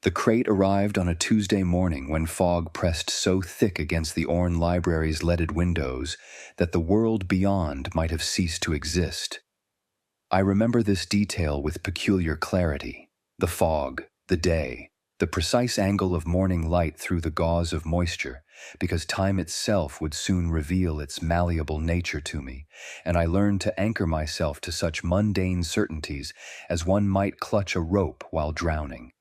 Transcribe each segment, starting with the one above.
The crate arrived on a Tuesday morning when fog pressed so thick against the Orne Library's leaded windows that the world beyond might have ceased to exist. I remember this detail with peculiar clarity: the fog, the day, the precise angle of morning light through the gauze of moisture, because time itself would soon reveal its malleable nature to me, and I learned to anchor myself to such mundane certainties as one might clutch a rope while drowning.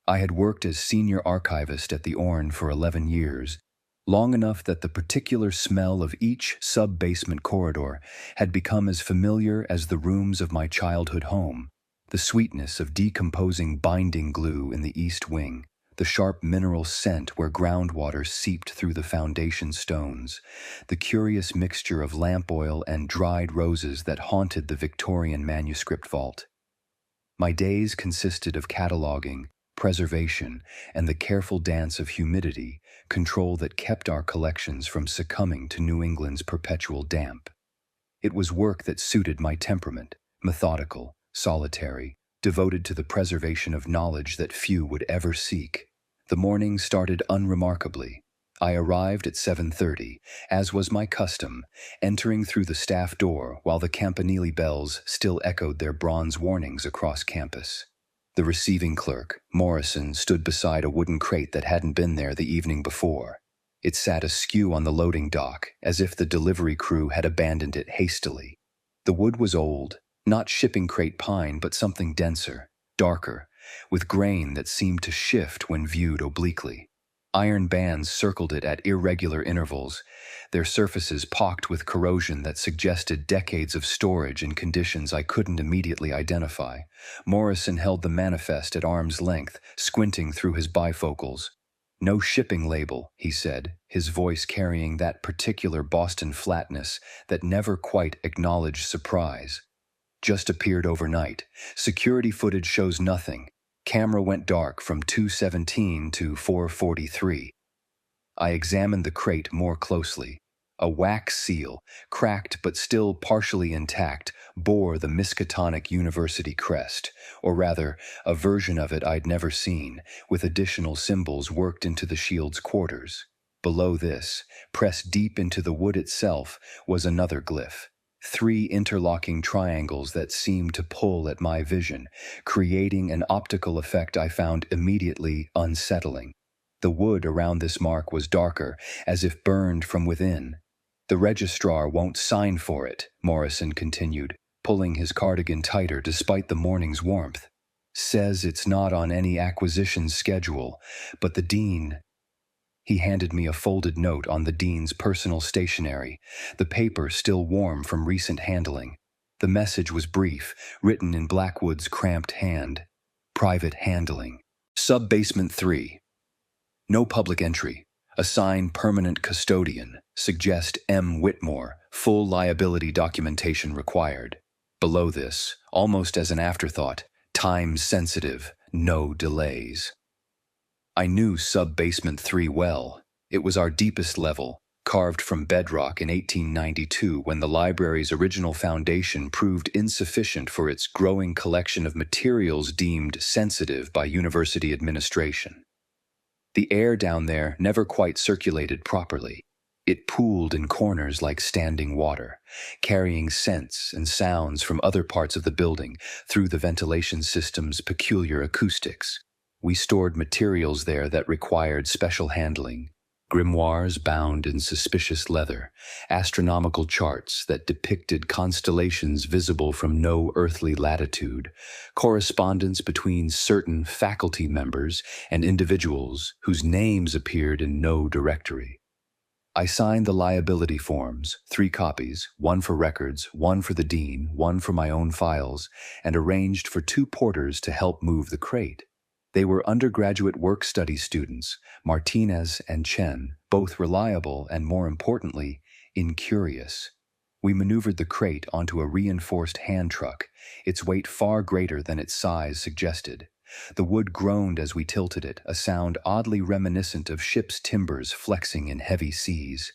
I had worked as senior archivist at the Orne for 11 years, long enough that the particular smell of each sub-basement corridor had become as familiar as the rooms of my childhood home: the sweetness of decomposing binding glue in the east wing, the sharp mineral scent where groundwater seeped through the foundation stones, the curious mixture of lamp oil and dried roses that haunted the Victorian manuscript vault. My days consisted of cataloging, preservation, and the careful dance of humidity, control that kept our collections from succumbing to New England's perpetual damp. It was work that suited my temperament: methodical, solitary, devoted to the preservation of knowledge that few would ever seek. The morning started unremarkably. I arrived at 7:30, as was my custom, entering through the staff door while the campanile bells still echoed their bronze warnings across campus. The receiving clerk, Morrison, stood beside a wooden crate that hadn't been there the evening before. It sat askew on the loading dock, as if the delivery crew had abandoned it hastily. The wood was old, not shipping crate pine, but something denser, darker, with grain that seemed to shift when viewed obliquely. Iron bands circled it at irregular intervals, their surfaces pocked with corrosion that suggested decades of storage in conditions I couldn't immediately identify. Morrison held the manifest at arm's length, squinting through his bifocals. "No shipping label," he said, his voice carrying that particular Boston flatness that never quite acknowledged surprise. "Just appeared overnight. Security footage shows nothing. Camera went dark from 2:17 to 4:43. I examined the crate more closely. A wax seal, cracked but still partially intact, bore the Miskatonic University crest, or rather, a version of it I'd never seen, with additional symbols worked into the shield's quarters. Below this, pressed deep into the wood itself, was another glyph: 3 interlocking triangles that seemed to pull at my vision, creating an optical effect I found immediately unsettling. The wood around this mark was darker, as if burned from within. "The registrar won't sign for it," Morrison continued, pulling his cardigan tighter despite the morning's warmth. "Says it's not on any acquisition schedule, but the dean—" He handed me a folded note on the dean's personal stationery, the paper still warm from recent handling. The message was brief, written in Blackwood's cramped hand: "Private handling. Sub-basement 3. No public entry. Assign permanent custodian. Suggest M. Whitmore. Full liability documentation required." Below this, almost as an afterthought: "Time sensitive. No delays." I knew sub-basement 3 well. It was our deepest level, carved from bedrock in 1892 when the library's original foundation proved insufficient for its growing collection of materials deemed sensitive by university administration. The air down there never quite circulated properly. It pooled in corners like standing water, carrying scents and sounds from other parts of the building through the ventilation system's peculiar acoustics. We stored materials there that required special handling: grimoires bound in suspicious leather, astronomical charts that depicted constellations visible from no earthly latitude, correspondence between certain faculty members and individuals whose names appeared in no directory. I signed the liability forms, 3 copies, 1 for records, 1 for the dean, 1 for my own files, and arranged for 2 porters to help move the crate. They were undergraduate work-study students, Martinez and Chen, both reliable and, more importantly, incurious. We maneuvered the crate onto a reinforced hand truck, its weight far greater than its size suggested. The wood groaned as we tilted it, a sound oddly reminiscent of ship's timbers flexing in heavy seas.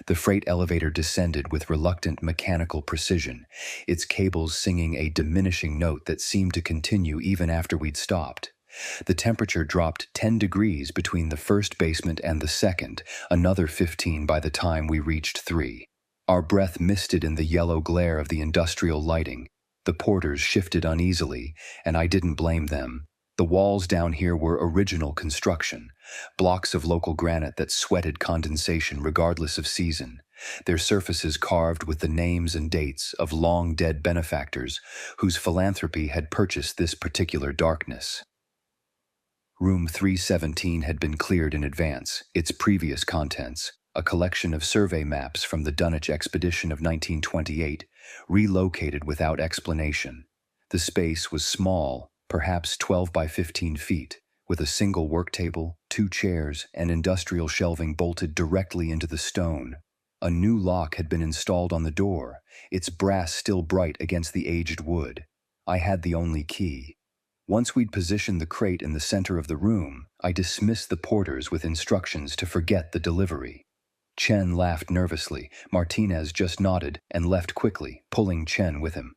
The freight elevator descended with reluctant mechanical precision, its cables singing a diminishing note that seemed to continue even after we'd stopped. The temperature dropped 10 degrees between the first basement and the second, another 15 by the time we reached 3. Our breath misted in the yellow glare of the industrial lighting. The porters shifted uneasily, and I didn't blame them. The walls down here were original construction, blocks of local granite that sweated condensation regardless of season, their surfaces carved with the names and dates of long-dead benefactors whose philanthropy had purchased this particular darkness. Room 317 had been cleared in advance, its previous contents, a collection of survey maps from the Dunwich expedition of 1928, relocated without explanation. The space was small, perhaps 12 by 15 feet, with a single work table, 2 chairs, and industrial shelving bolted directly into the stone. A new lock had been installed on the door, its brass still bright against the aged wood. I had the only key. Once we'd positioned the crate in the center of the room, I dismissed the porters with instructions to forget the delivery. Chen laughed nervously. Martinez just nodded and left quickly, pulling Chen with him.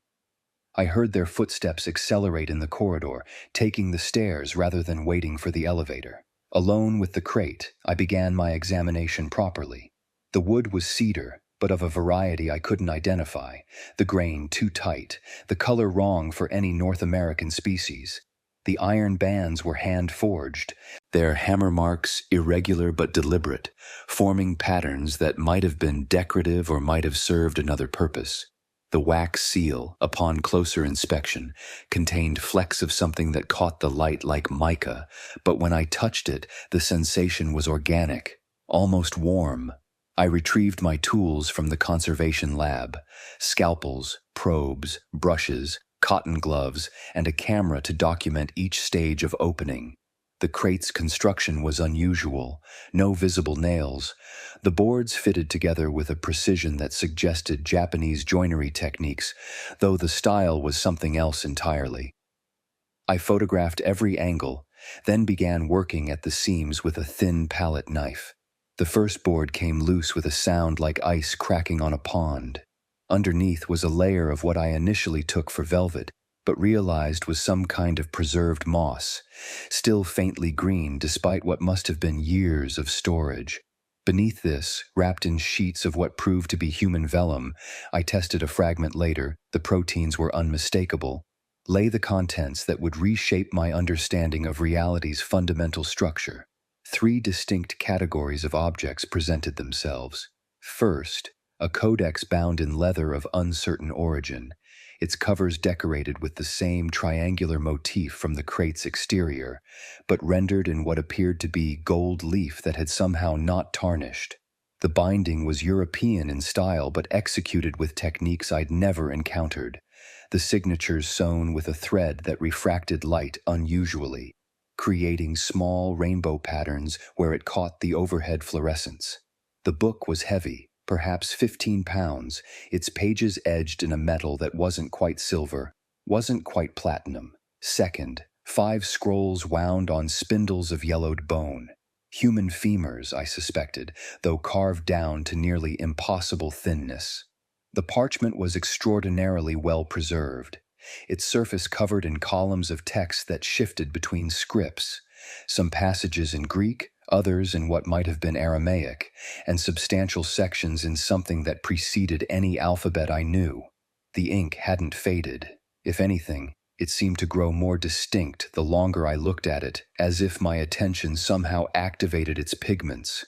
I heard their footsteps accelerate in the corridor, taking the stairs rather than waiting for the elevator. Alone with the crate, I began my examination properly. The wood was cedar, but of a variety I couldn't identify, the grain too tight, the color wrong for any North American species. The iron bands were hand-forged, their hammer marks irregular but deliberate, forming patterns that might have been decorative or might have served another purpose. The wax seal, upon closer inspection, contained flecks of something that caught the light like mica, but when I touched it, the sensation was organic, almost warm. I retrieved my tools from the conservation lab, scalpels, probes, brushes, cotton gloves, and a camera to document each stage of opening. The crate's construction was unusual, no visible nails. The boards fitted together with a precision that suggested Japanese joinery techniques, though the style was something else entirely. I photographed every angle, then began working at the seams with a thin palette knife. The first board came loose with a sound like ice cracking on a pond. Underneath was a layer of what I initially took for velvet, but realized was some kind of preserved moss, still faintly green despite what must have been years of storage. Beneath this, wrapped in sheets of what proved to be human vellum, I tested a fragment later, the proteins were unmistakable, lay the contents that would reshape my understanding of reality's fundamental structure. 3 distinct categories of objects presented themselves. First, a codex bound in leather of uncertain origin, its covers decorated with the same triangular motif from the crate's exterior, but rendered in what appeared to be gold leaf that had somehow not tarnished. The binding was European in style but executed with techniques I'd never encountered, the signatures sewn with a thread that refracted light unusually, creating small rainbow patterns where it caught the overhead fluorescence. The book was heavy, perhaps 15 pounds, its pages edged in a metal that wasn't quite silver, wasn't quite platinum. Second, 5 scrolls wound on spindles of yellowed bone. Human femurs, I suspected, though carved down to nearly impossible thinness. The parchment was extraordinarily well preserved, its surface covered in columns of text that shifted between scripts, some passages in Greek, others in what might have been Aramaic, and substantial sections in something that preceded any alphabet I knew. The ink hadn't faded. If anything, it seemed to grow more distinct the longer I looked at it, as if my attention somehow activated its pigments.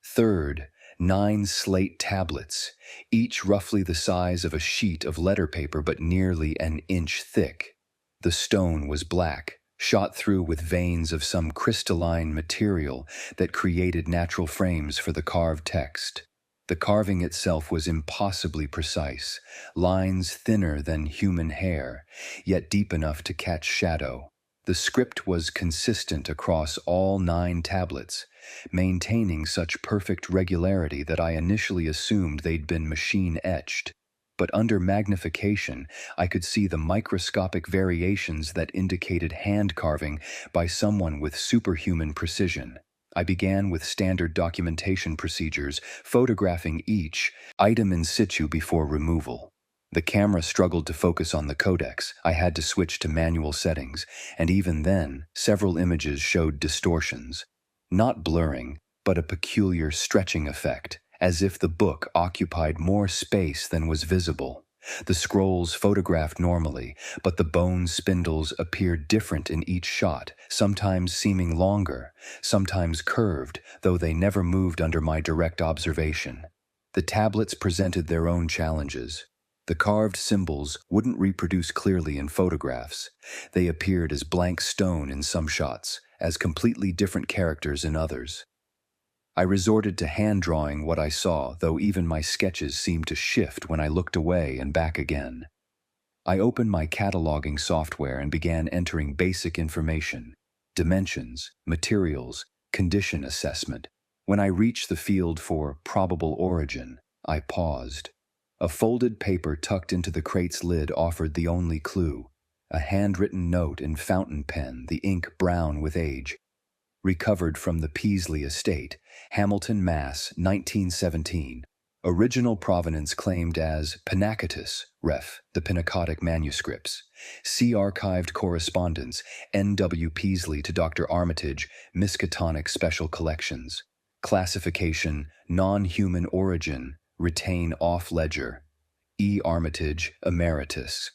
Third, 9 slate tablets, each roughly the size of a sheet of letter paper but nearly an inch thick. The stone was black, shot through with veins of some crystalline material that created natural frames for the carved text. The carving itself was impossibly precise, lines thinner than human hair, yet deep enough to catch shadow. The script was consistent across all 9 tablets, maintaining such perfect regularity that I initially assumed they'd been machine-etched. But under magnification, I could see the microscopic variations that indicated hand carving by someone with superhuman precision. I began with standard documentation procedures, photographing each item in situ before removal. The camera struggled to focus on the codex. I had to switch to manual settings, and even then, several images showed distortions. Not blurring, but a peculiar stretching effect, as if the book occupied more space than was visible. The scrolls photographed normally, but the bone spindles appeared different in each shot, sometimes seeming longer, sometimes curved, though they never moved under my direct observation. The tablets presented their own challenges. The carved symbols wouldn't reproduce clearly in photographs. They appeared as blank stone in some shots, as completely different characters in others. I resorted to hand-drawing what I saw, though even my sketches seemed to shift when I looked away and back again. I opened my cataloging software and began entering basic information: dimensions, materials, condition assessment. When I reached the field for probable origin, I paused. A folded paper tucked into the crate's lid offered the only clue: a handwritten note in fountain pen, the ink brown with age. Recovered from the Peasley estate, Hamilton, Mass., 1917. Original provenance claimed as Pnakotus, ref. The Pnakotic Manuscripts. See archived correspondence, N.W. Peasley to Dr. Armitage, Miskatonic Special Collections. Classification, non-human origin, retain off ledger. E. Armitage, Emeritus.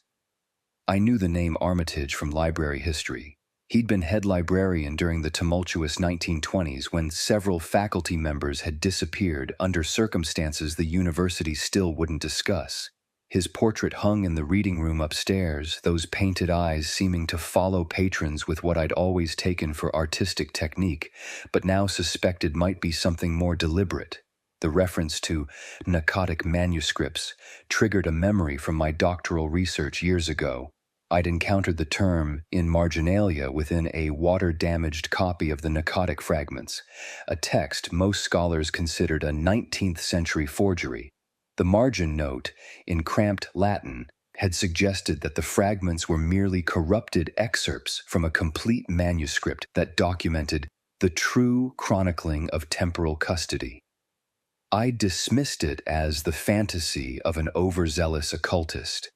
I knew the name Armitage from library history. He'd been head librarian during the tumultuous 1920s when several faculty members had disappeared under circumstances the university still wouldn't discuss. His portrait hung in the reading room upstairs, those painted eyes seeming to follow patrons with what I'd always taken for artistic technique, but now suspected might be something more deliberate. The reference to Pnakotic Manuscripts triggered a memory from my doctoral research years ago. I'd encountered the term in marginalia within a water-damaged copy of the Pnakotic fragments, a text most scholars considered a 19th century forgery. The margin note, in cramped Latin, had suggested that the fragments were merely corrupted excerpts from a complete manuscript that documented the true chronicling of temporal custody. I dismissed it as the fantasy of an overzealous occultist.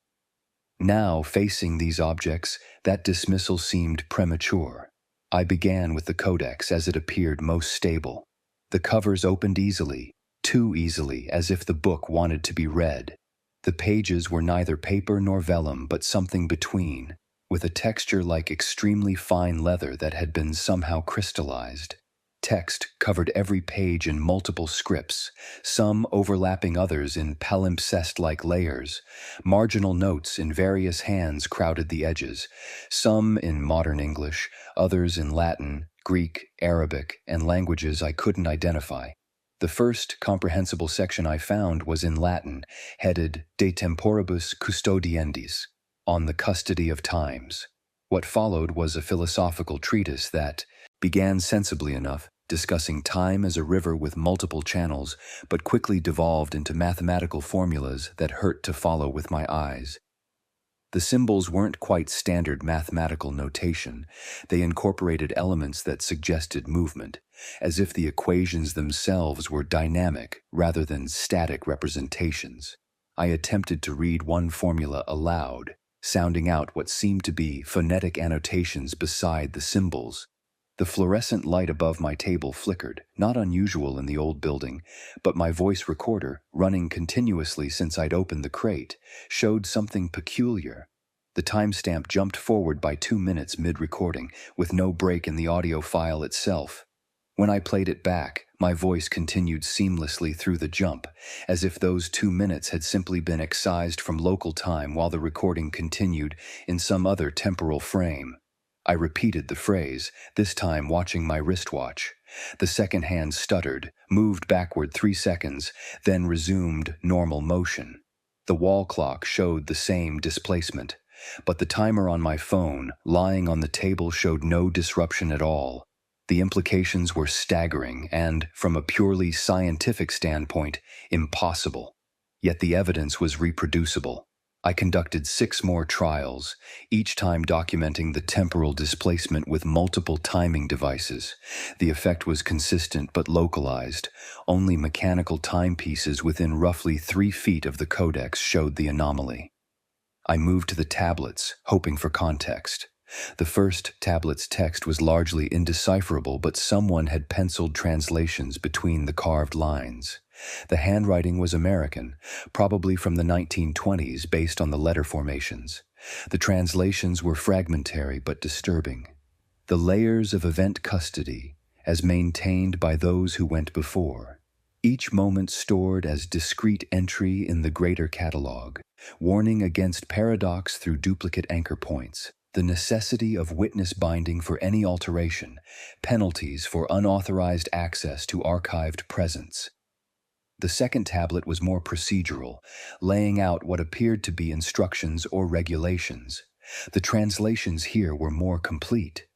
Now, facing these objects, that dismissal seemed premature. I began with the codex as it appeared most stable. The covers opened easily, too easily, as if the book wanted to be read. The pages were neither paper nor vellum, but something between, with a texture like extremely fine leather that had been somehow crystallized. Text covered every page in multiple scripts, some overlapping others in palimpsest-like layers. Marginal notes in various hands crowded the edges, some in modern English, others in Latin, Greek, Arabic, and languages I couldn't identify. The first comprehensible section I found was in Latin, headed De Temporibus Custodiendis, on the custody of times. What followed was a philosophical treatise that began sensibly enough, discussing time as a river with multiple channels, but quickly devolved into mathematical formulas that hurt to follow with my eyes. The symbols weren't quite standard mathematical notation. They incorporated elements that suggested movement, as if the equations themselves were dynamic rather than static representations. I attempted to read one formula aloud, sounding out what seemed to be phonetic annotations beside the symbols. The fluorescent light above my table flickered, not unusual in the old building, but my voice recorder, running continuously since I'd opened the crate, showed something peculiar. The timestamp jumped forward by 2 minutes mid-recording, with no break in the audio file itself. When I played it back, my voice continued seamlessly through the jump, as if those 2 minutes had simply been excised from local time while the recording continued in some other temporal frame. I repeated the phrase, this time watching my wristwatch. The second hand stuttered, moved backward 3 seconds, then resumed normal motion. The wall clock showed the same displacement, but the timer on my phone, lying on the table, showed no disruption at all. The implications were staggering and, from a purely scientific standpoint, impossible. Yet the evidence was reproducible. I conducted 6 more trials, each time documenting the temporal displacement with multiple timing devices. The effect was consistent but localized. Only mechanical timepieces within roughly 3 feet of the codex showed the anomaly. I moved to the tablets, hoping for context. The first tablet's text was largely indecipherable, but someone had penciled translations between the carved lines. The handwriting was American, probably from the 1920s based on the letter formations. The translations were fragmentary but disturbing. The layers of event custody, as maintained by those who went before. Each moment stored as discrete entry in the greater catalog, warning against paradox through duplicate anchor points. The necessity of witness binding for any alteration, penalties for unauthorized access to archived presence. The second tablet was more procedural, laying out what appeared to be instructions or regulations. The translations here were more complete.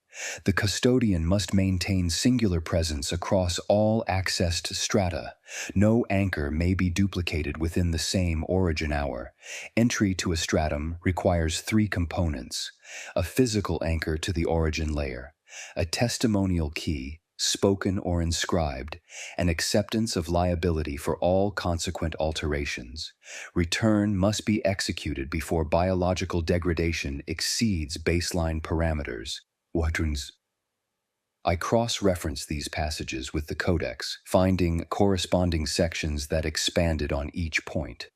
The custodian must maintain singular presence across all accessed strata. No anchor may be duplicated within the same origin hour. Entry to a stratum requires 3 components: a physical anchor to the origin layer, a testimonial key, spoken or inscribed, and acceptance of liability for all consequent alterations. Return must be executed before biological degradation exceeds baseline parameters. I cross-referenced these passages with the Codex, finding corresponding sections that expanded on each point.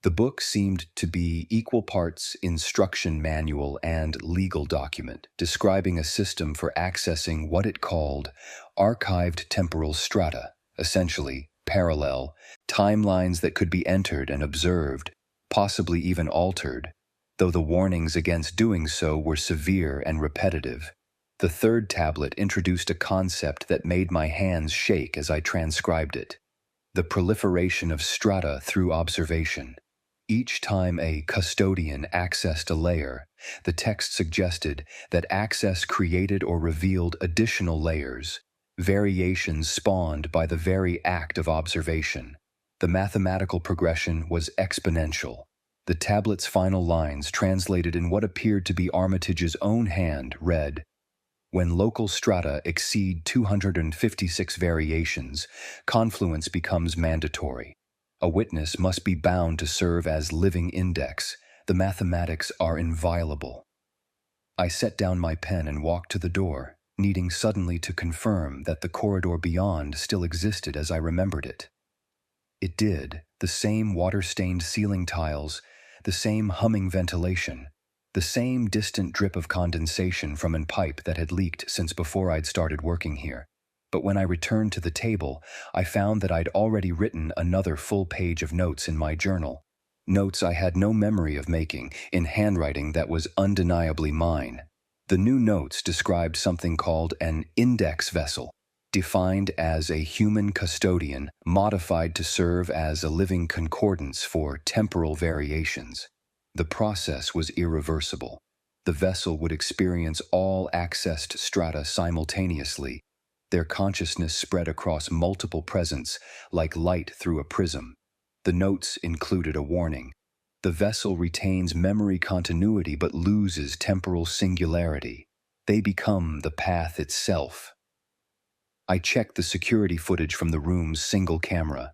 The book seemed to be equal parts instruction manual and legal document, describing a system for accessing what it called archived temporal strata, essentially parallel timelines that could be entered and observed, possibly even altered, though the warnings against doing so were severe and repetitive. The third tablet introduced a concept that made my hands shake as I transcribed it: the proliferation of strata through observation. Each time a custodian accessed a layer, the text suggested that access created or revealed additional layers, variations spawned by the very act of observation. The mathematical progression was exponential. The tablet's final lines, translated in what appeared to be Armitage's own hand, read, "When local strata exceed 256 variations, confluence becomes mandatory. A witness must be bound to serve as living index. The mathematics are inviolable." I set down my pen and walked to the door, needing suddenly to confirm that the corridor beyond still existed as I remembered it. It did, the same water-stained ceiling tiles, the same humming ventilation, the same distant drip of condensation from a pipe that had leaked since before I'd started working here. But when I returned to the table, I found that I'd already written another full page of notes in my journal. Notes I had no memory of making, in handwriting that was undeniably mine. The new notes described something called an index vessel, defined as a human custodian modified to serve as a living concordance for temporal variations. The process was irreversible. The vessel would experience all accessed strata simultaneously. Their consciousness spread across multiple presents like light through a prism. The notes included a warning. The vessel retains memory continuity but loses temporal singularity. They become the path itself. I checked the security footage from the room's single camera.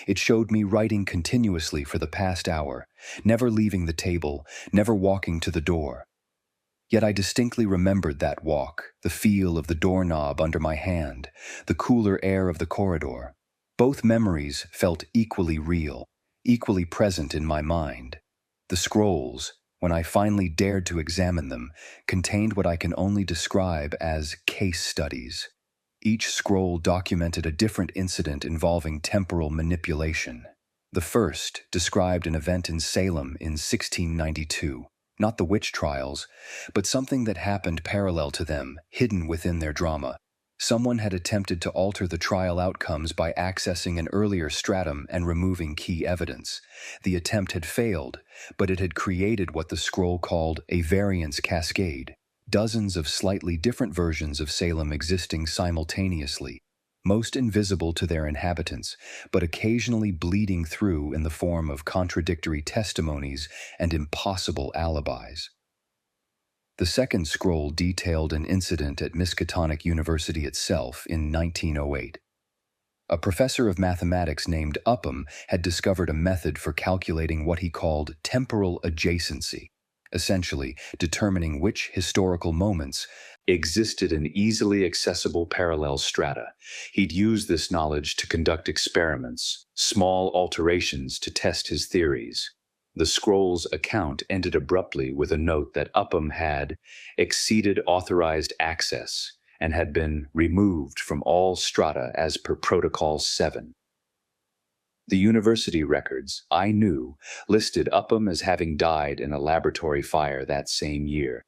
It showed me writing continuously for the past hour, never leaving the table, never walking to the door. Yet I distinctly remembered that walk, the feel of the doorknob under my hand, the cooler air of the corridor. Both memories felt equally real, equally present in my mind. The scrolls, when I finally dared to examine them, contained what I can only describe as case studies. Each scroll documented a different incident involving temporal manipulation. The first described an event in Salem in 1692. Not the witch trials, but something that happened parallel to them, hidden within their drama. Someone had attempted to alter the trial outcomes by accessing an earlier stratum and removing key evidence. The attempt had failed, but it had created what the scroll called a variance cascade, dozens of slightly different versions of Salem existing simultaneously. most invisible to their inhabitants, but occasionally bleeding through in the form of contradictory testimonies and impossible alibis. The second scroll detailed an incident at Miskatonic University itself in 1908. A professor of mathematics named Upham had discovered a method for calculating what he called temporal adjacency, essentially determining which historical moments existed in easily accessible parallel strata. He'd used this knowledge to conduct experiments, small alterations to test his theories. The scroll's account ended abruptly with a note that Upham had exceeded authorized access and had been removed from all strata as per Protocol 7. The university records, I knew, listed Upham as having died in a laboratory fire that same year.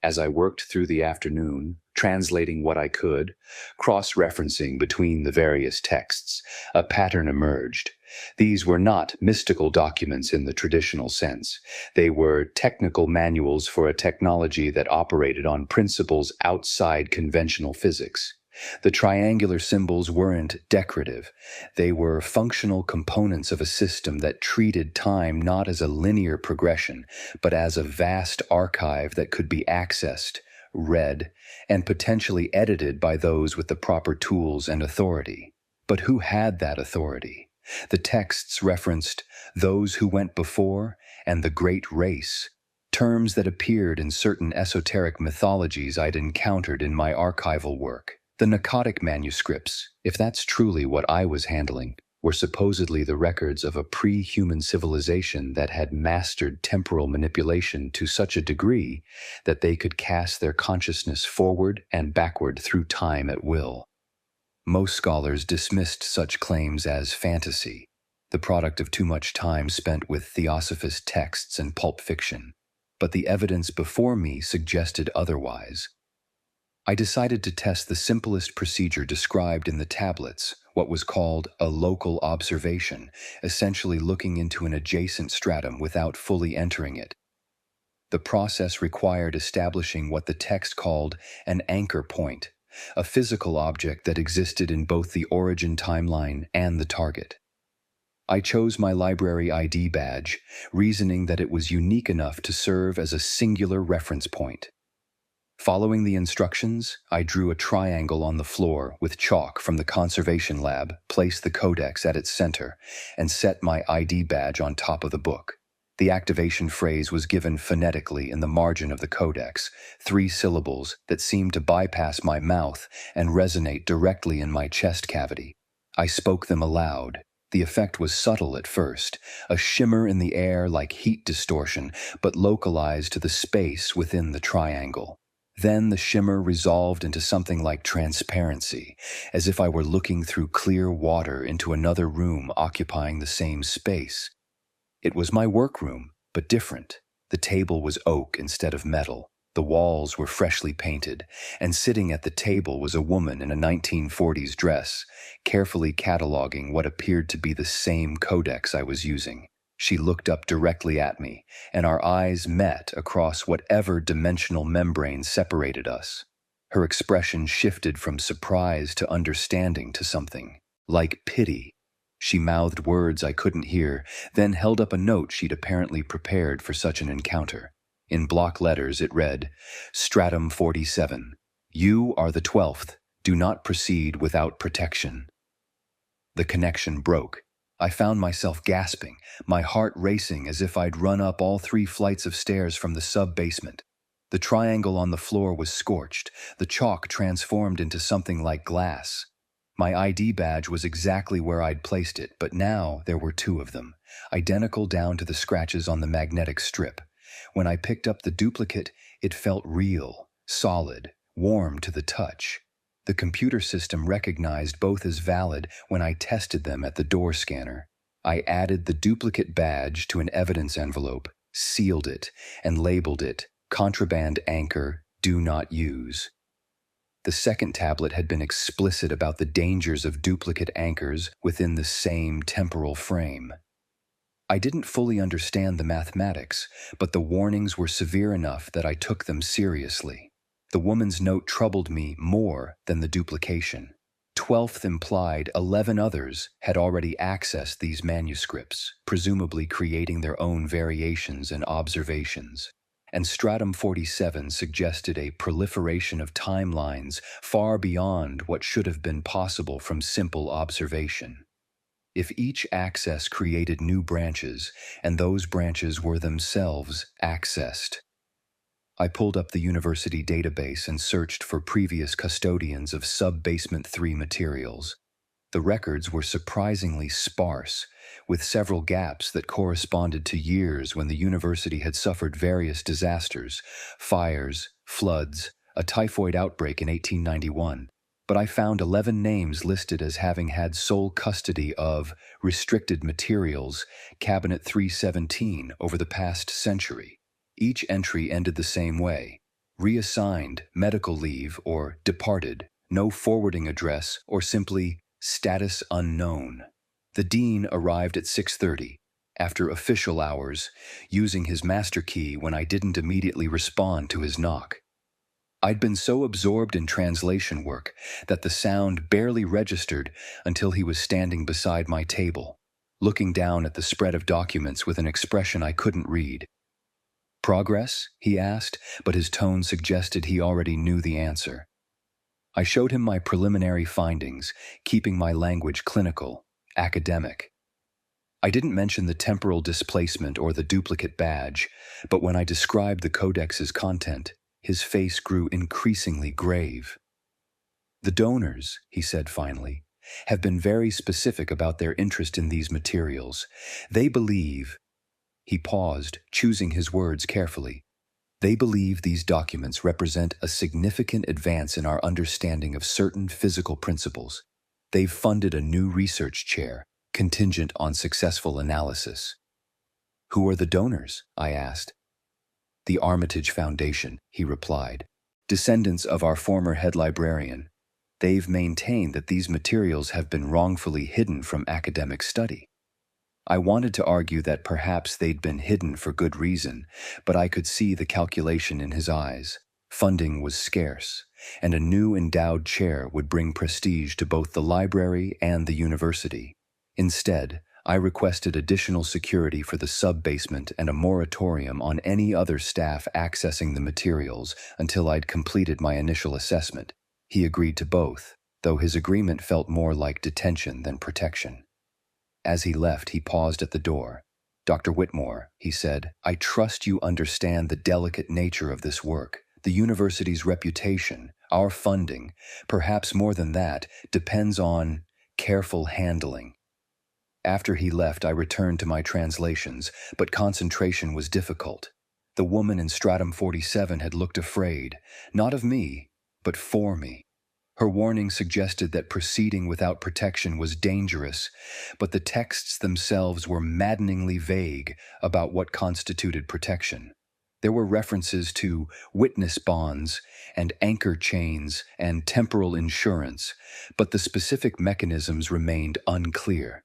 As I worked through the afternoon, translating what I could, cross-referencing between the various texts, a pattern emerged. These were not mystical documents in the traditional sense. They were technical manuals for a technology that operated on principles outside conventional physics. The triangular symbols weren't decorative. They were functional components of a system that treated time not as a linear progression, but as a vast archive that could be accessed, read, and potentially edited by those with the proper tools and authority. But who had that authority? The texts referenced those who went before and the great race, terms that appeared in certain esoteric mythologies I'd encountered in my archival work. The Pnakotic Manuscripts, if that's truly what I was handling, were supposedly the records of a pre-human civilization that had mastered temporal manipulation to such a degree that they could cast their consciousness forward and backward through time at will. Most scholars dismissed such claims as fantasy, the product of too much time spent with theosophist texts and pulp fiction. But the evidence before me suggested otherwise. I decided to test the simplest procedure described in the tablets, what was called a local observation, essentially looking into an adjacent stratum without fully entering it. The process required establishing what the text called an anchor point, a physical object that existed in both the origin timeline and the target. I chose my library ID badge, reasoning that it was unique enough to serve as a singular reference point. Following the instructions, I drew a triangle on the floor with chalk from the conservation lab, placed the codex at its center, and set my ID badge on top of the book. The activation phrase was given phonetically in the margin of the codex, 3 syllables that seemed to bypass my mouth and resonate directly in my chest cavity. I spoke them aloud. The effect was subtle at first, a shimmer in the air like heat distortion, but localized to the space within the triangle. Then the shimmer resolved into something like transparency, as if I were looking through clear water into another room occupying the same space. It was my workroom, but different. The table was oak instead of metal. The walls were freshly painted, and sitting at the table was a woman in a 1940s dress, carefully cataloging what appeared to be the same codex I was using. She looked up directly at me, and our eyes met across whatever dimensional membrane separated us. Her expression shifted from surprise to understanding to something like pity. She mouthed words I couldn't hear, then held up a note she'd apparently prepared for such an encounter. In block letters it read, Stratum 47. You are the 12th. Do not proceed without protection. The connection broke. I found myself gasping, my heart racing as if I'd run up all 3 flights of stairs from the sub-basement. The triangle on the floor was scorched, the chalk transformed into something like glass. My ID badge was exactly where I'd placed it, but now there were 2 of them, identical down to the scratches on the magnetic strip. When I picked up the duplicate, it felt real, solid, warm to the touch. The computer system recognized both as valid when I tested them at the door scanner. I added the duplicate badge to an evidence envelope, sealed it, and labeled it Contraband Anchor, Do Not Use. The second tablet had been explicit about the dangers of duplicate anchors within the same temporal frame. I didn't fully understand the mathematics, but the warnings were severe enough that I took them seriously. The woman's note troubled me more than the duplication. 12th implied 11 others had already accessed these manuscripts, presumably creating their own variations and observations. And Stratum 47 suggested a proliferation of timelines far beyond what should have been possible from simple observation. If each access created new branches, and those branches were themselves accessed. I pulled up the university database and searched for previous custodians of Sub-Basement 3 materials. The records were surprisingly sparse, with several gaps that corresponded to years when the university had suffered various disasters, fires, floods, a typhoid outbreak in 1891. But I found 11 names listed as having had sole custody of restricted materials, Cabinet 317, over the past century. Each entry ended the same way: reassigned, medical leave, or departed, no forwarding address, or simply status unknown. The dean arrived at 6:30, after official hours, using his master key when I didn't immediately respond to his knock. I'd been so absorbed in translation work that the sound barely registered until he was standing beside my table, looking down at the spread of documents with an expression I couldn't read. "Progress?" he asked, but his tone suggested he already knew the answer. I showed him my preliminary findings, keeping my language clinical, academic. I didn't mention the temporal displacement or the duplicate badge, but when I described the codex's content, his face grew increasingly grave. "The donors," he said finally, "have been very specific about their interest in these materials. They believe—" He paused, choosing his words carefully. "They believe these documents represent a significant advance in our understanding of certain physical principles. They've funded a new research chair, contingent on successful analysis." "Who are the donors?" I asked. "The Armitage Foundation," he replied. "Descendants of our former head librarian. They've maintained that these materials have been wrongfully hidden from academic study." I wanted to argue that perhaps they'd been hidden for good reason, but I could see the calculation in his eyes. Funding was scarce, and a new endowed chair would bring prestige to both the library and the university. Instead, I requested additional security for the sub-basement and a moratorium on any other staff accessing the materials until I'd completed my initial assessment. He agreed to both, though his agreement felt more like detention than protection. As he left, he paused at the door. "Dr. Whitmore," he said, "I trust you understand the delicate nature of this work. The university's reputation, our funding, perhaps more than that, depends on careful handling." After he left, I returned to my translations, but concentration was difficult. The woman in Stratum 47 had looked afraid, not of me, but for me. Her warning suggested that proceeding without protection was dangerous, but the texts themselves were maddeningly vague about what constituted protection. There were references to witness bonds and anchor chains and temporal insurance, but the specific mechanisms remained unclear.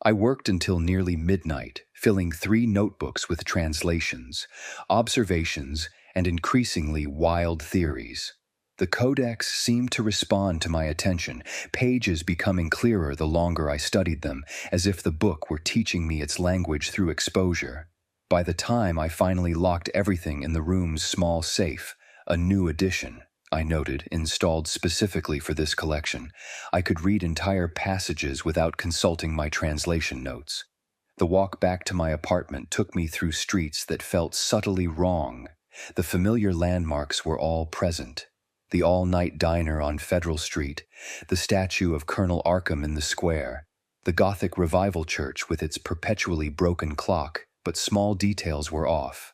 I worked until nearly midnight, filling 3 notebooks with translations, observations, and increasingly wild theories. The codex seemed to respond to my attention, pages becoming clearer the longer I studied them, as if the book were teaching me its language through exposure. By the time I finally locked everything in the room's small safe, a new edition, I noted, installed specifically for this collection, I could read entire passages without consulting my translation notes. The walk back to my apartment took me through streets that felt subtly wrong. The familiar landmarks were all present. The all-night diner on Federal Street, the statue of Colonel Arkham in the square, the Gothic Revival Church with its perpetually broken clock, but small details were off.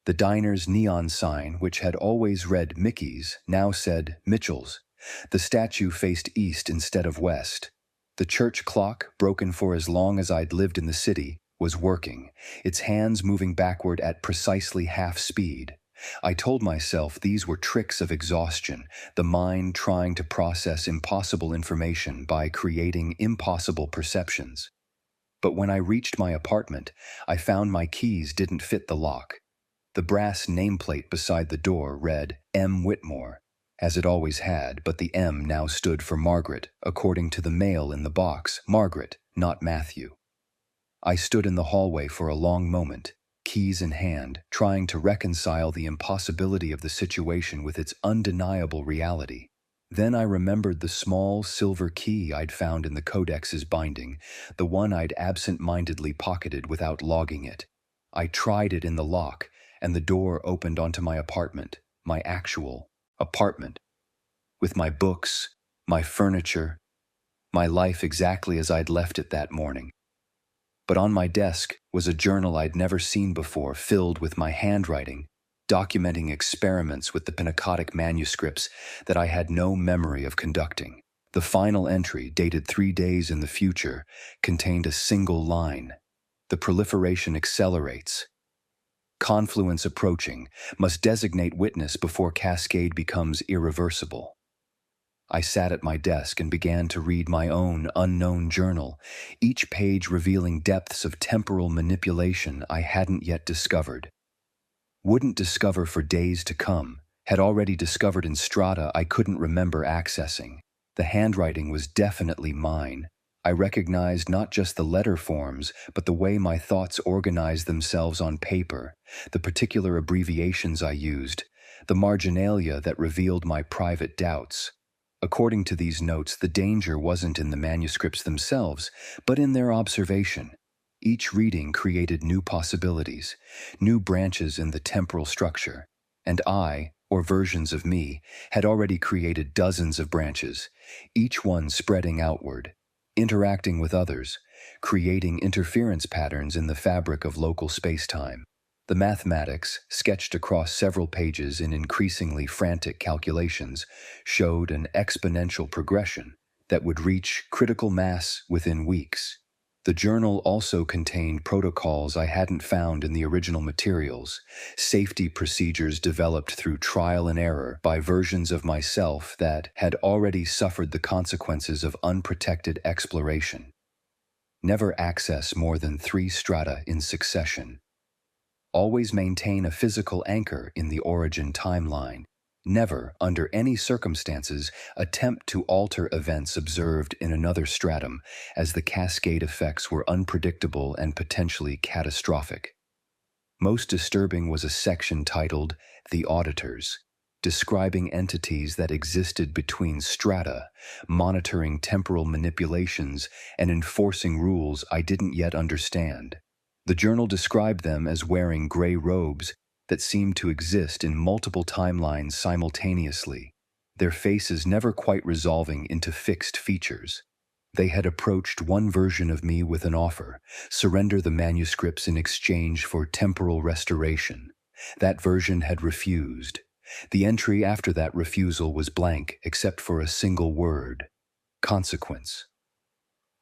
The diner's neon sign, which had always read Mickey's, now said Mitchell's. The statue faced east instead of west. The church clock, broken for as long as I'd lived in the city, was working, its hands moving backward at precisely half speed. I told myself these were tricks of exhaustion, the mind trying to process impossible information by creating impossible perceptions. But when I reached my apartment, I found my keys didn't fit the lock. The brass nameplate beside the door read M. Whitmore. as it always had, but the M now stood for Margaret, according to the mail in the box. Margaret, not Matthew. I stood in the hallway for a long moment, keys in hand, trying to reconcile the impossibility of the situation with its undeniable reality. Then I remembered the small silver key I'd found in the Codex's binding, the one I'd absent-mindedly pocketed without logging it. I tried it in the lock, and the door opened onto my apartment, my actual apartment, with my books, my furniture, my life exactly as I'd left it that morning. But on my desk was a journal I'd never seen before, filled with my handwriting, documenting experiments with the Pnakotic Manuscripts that I had no memory of conducting. The final entry, dated 3 days in the future, contained a single line: "The proliferation accelerates. Confluence approaching. Must designate witness before cascade becomes irreversible." I sat at my desk and began to read my own unknown journal, each page revealing depths of temporal manipulation I hadn't yet discovered. Wouldn't discover for days to come, had already discovered in strata I couldn't remember accessing. The handwriting was definitely mine. I recognized not just the letter forms, but the way my thoughts organized themselves on paper, the particular abbreviations I used, the marginalia that revealed my private doubts. According to these notes, the danger wasn't in the manuscripts themselves, but in their observation. Each reading created new possibilities, new branches in the temporal structure, and I, or versions of me, had already created dozens of branches, each one spreading outward, interacting with others, creating interference patterns in the fabric of local space-time. The mathematics, sketched across several pages in increasingly frantic calculations, showed an exponential progression that would reach critical mass within weeks. The journal also contained protocols I hadn't found in the original materials, safety procedures developed through trial and error by versions of myself that had already suffered the consequences of unprotected exploration. Never access more than 3 strata in succession. Always maintain a physical anchor in the origin timeline. Never, under any circumstances, attempt to alter events observed in another stratum, as the cascade effects were unpredictable and potentially catastrophic. Most disturbing was a section titled "The Auditors," describing entities that existed between strata, monitoring temporal manipulations and enforcing rules I didn't yet understand. The journal described them as wearing gray robes that seemed to exist in multiple timelines simultaneously, their faces never quite resolving into fixed features. They had approached one version of me with an offer: surrender the manuscripts in exchange for temporal restoration. That version had refused. The entry after that refusal was blank except for a single word: consequence.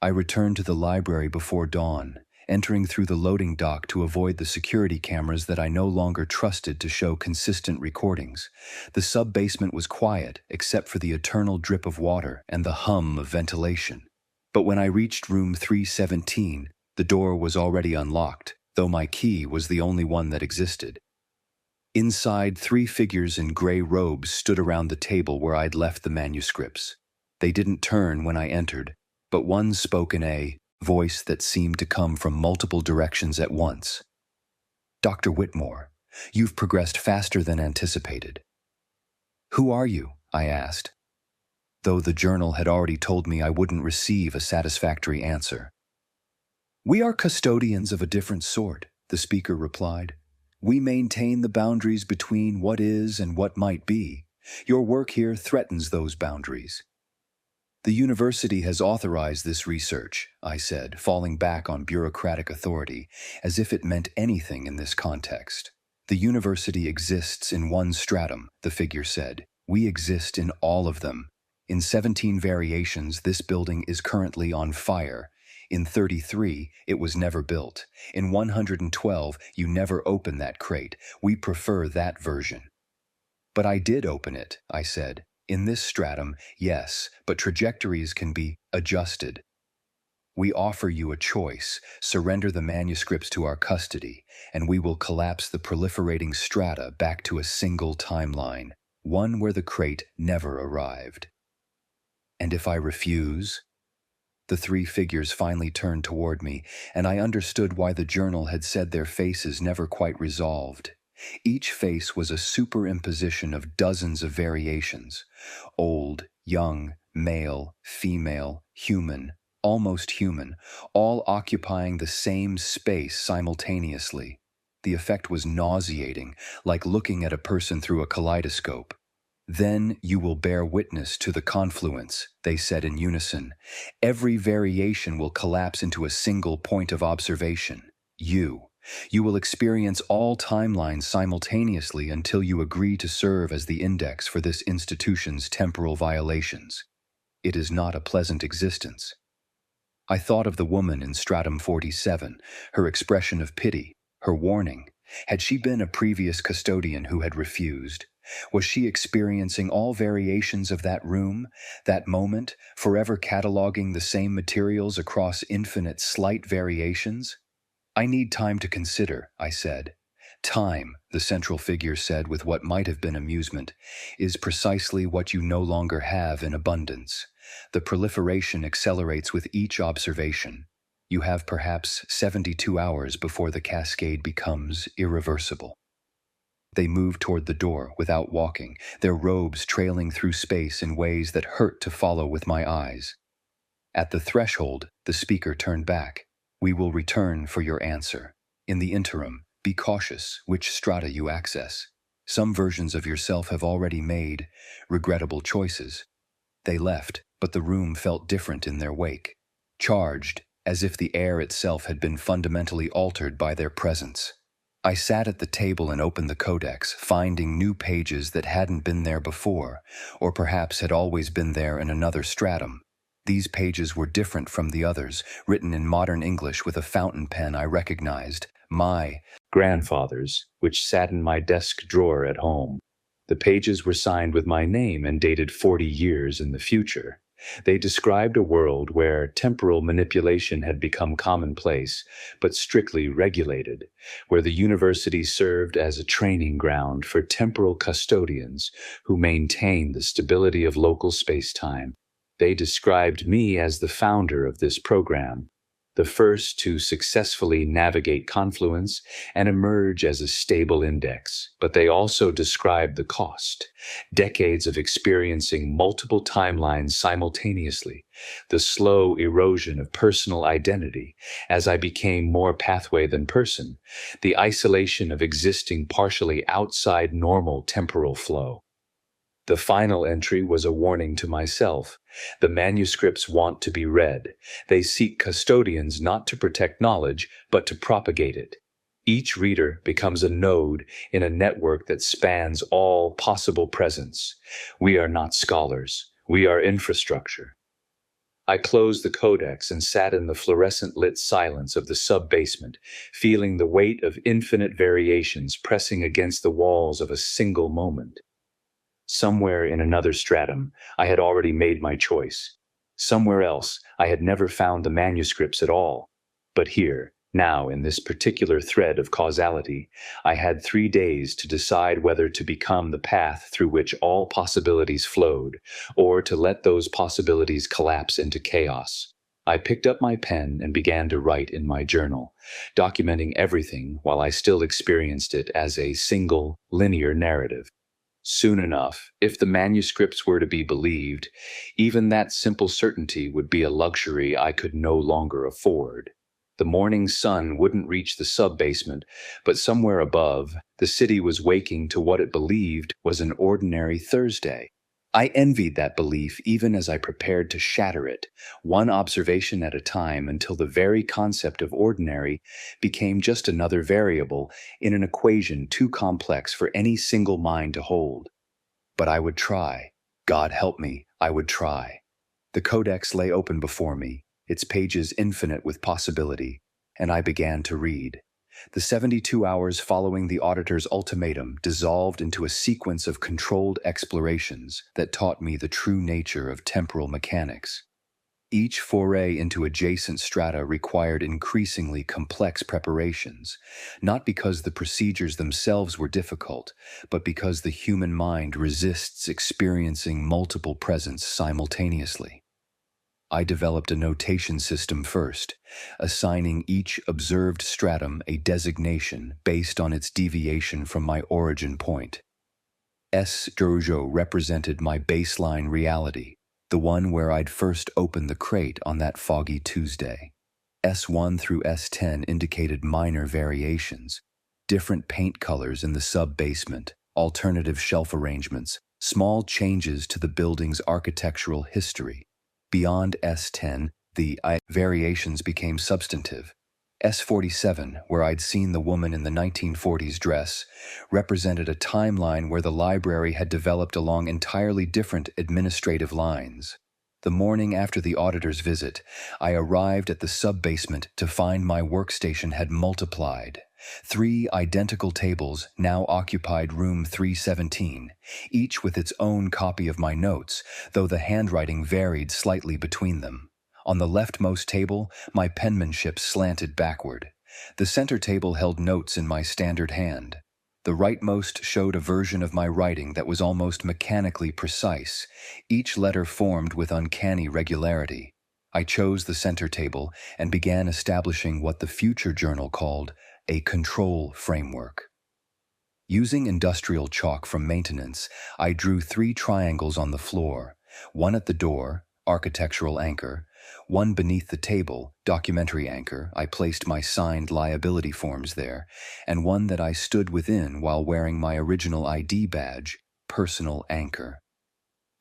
I returned to the library before dawn, entering through the loading dock to avoid the security cameras that I no longer trusted to show consistent recordings. The sub-basement was quiet, except for the eternal drip of water and the hum of ventilation. But when I reached room 317, the door was already unlocked, though my key was the only one that existed. Inside, 3 figures in gray robes stood around the table where I'd left the manuscripts. They didn't turn when I entered, but one spoke in a voice that seemed to come from multiple directions at once. "Dr. Whitmore, you've progressed faster than anticipated." "Who are you?" I asked, though the journal had already told me I wouldn't receive a satisfactory answer. "We are custodians of a different sort," the speaker replied. "We maintain the boundaries between what is and what might be. Your work here threatens those boundaries." "The university has authorized this research," I said, falling back on bureaucratic authority, as if it meant anything in this context. "The university exists in one stratum," the figure said. "We exist in all of them. In 17 variations, this building is currently on fire. In 33, it was never built. In 112, you never open that crate. We prefer that version." "But I did open it," I said. "In this stratum, yes, but trajectories can be adjusted. We offer you a choice: surrender the manuscripts to our custody, and we will collapse the proliferating strata back to a single timeline. one where the crate never arrived. And if I refuse? The three figures finally turned toward me, and I understood why the journal had said their faces never quite resolved. Each face was a superimposition of dozens of variations: old, young, male, female, human, almost human, all occupying the same space simultaneously. The effect was nauseating, like looking at a person through a kaleidoscope. "Then you will bear witness to the confluence," they said in unison. "Every variation will collapse into a single point of observation. You. You will experience all timelines simultaneously until you agree to serve as the index for this institution's temporal violations. It is not a pleasant existence." I thought of the woman in Stratum 47, her expression of pity, her warning. Had she been a previous custodian who had refused? Was she experiencing all variations of that room, that moment, forever cataloging the same materials across infinite slight variations? "I need time to consider," I said. "Time," the central figure said with what might have been amusement, "is precisely what you no longer have in abundance. The proliferation accelerates with each observation. You have perhaps 72 hours before the cascade becomes irreversible." They moved toward the door without walking, their robes trailing through space in ways that hurt to follow with my eyes. At the threshold, the speaker turned back. "We will return for your answer. In the interim, be cautious which strata you access. Some versions of yourself have already made regrettable choices." They left, but the room felt different in their wake. Charged, as if the air itself had been fundamentally altered by their presence. I sat at the table and opened the codex, finding new pages that hadn't been there before, or perhaps had always been there in another stratum. These pages were different from the others, written in modern English with a fountain pen I recognized, my grandfather's, which sat in my desk drawer at home. The pages were signed with my name and dated 40 years in the future. They described a world where temporal manipulation had become commonplace, but strictly regulated, where the university served as a training ground for temporal custodians who maintained the stability of local space-time. They described me as the founder of this program, the first to successfully navigate Confluence and emerge as a stable index. But they also described the cost: decades of experiencing multiple timelines simultaneously, the slow erosion of personal identity as I became more pathway than person, the isolation of existing partially outside normal temporal flow. The final entry was a warning to myself. The manuscripts want to be read. They seek custodians not to protect knowledge, but to propagate it. Each reader becomes a node in a network that spans all possible presence. We are not scholars. We are infrastructure. I closed the codex and sat in the fluorescent-lit silence of the sub-basement, feeling the weight of infinite variations pressing against the walls of a single moment. Somewhere in another stratum, I had already made my choice. Somewhere else, I had never found the manuscripts at all. But here, now in this particular thread of causality, I had 3 days to decide whether to become the path through which all possibilities flowed, or to let those possibilities collapse into chaos. I picked up my pen and began to write in my journal, documenting everything while I still experienced it as a single, linear narrative. Soon enough, if the manuscripts were to be believed, even that simple certainty would be a luxury I could no longer afford. The morning sun wouldn't reach the sub-basement, but somewhere above, the city was waking to what it believed was an ordinary Thursday. I envied that belief even as I prepared to shatter it, one observation at a time, until the very concept of ordinary became just another variable in an equation too complex for any single mind to hold. But I would try. God help me, I would try. The codex lay open before me, its pages infinite with possibility, and I began to read. The 72 hours following the auditor's ultimatum dissolved into a sequence of controlled explorations that taught me the true nature of temporal mechanics. Each foray into adjacent strata required increasingly complex preparations, not because the procedures themselves were difficult, but because the human mind resists experiencing multiple presents simultaneously. I developed a notation system first, assigning each observed stratum a designation based on its deviation from my origin point. S. Dojo represented my baseline reality, the one where I'd first opened the crate on that foggy Tuesday. S1 through S10 indicated minor variations, different paint colors in the sub-basement, alternative shelf arrangements, small changes to the building's architectural history. Beyond S10, the variations became substantive. S47, where I'd seen the woman in the 1940s dress, represented a timeline where the library had developed along entirely different administrative lines. The morning after the auditor's visit, I arrived at the sub-basement to find my workstation had multiplied. 3 identical tables now occupied room 317, each with its own copy of my notes, though the handwriting varied slightly between them. On the leftmost table, my penmanship slanted backward. The center table held notes in my standard hand. The rightmost showed a version of my writing that was almost mechanically precise, each letter formed with uncanny regularity. I chose the center table and began establishing what the future journal called a control framework. Using industrial chalk from maintenance, I drew 3 triangles on the floor, one at the door, architectural anchor, one beneath the table, documentary anchor. I placed my signed liability forms there, and one that I stood within while wearing my original ID badge, personal anchor.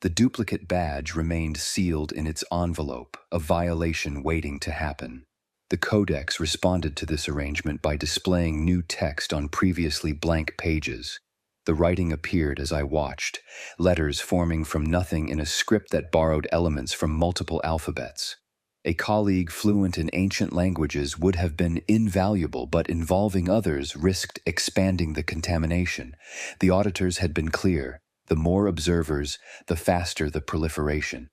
The duplicate badge remained sealed in its envelope, a violation waiting to happen. The Codex responded to this arrangement by displaying new text on previously blank pages. The writing appeared as I watched, letters forming from nothing in a script that borrowed elements from multiple alphabets. A colleague fluent in ancient languages would have been invaluable, but involving others risked expanding the contamination. The auditors had been clear: the more observers, the faster the proliferation.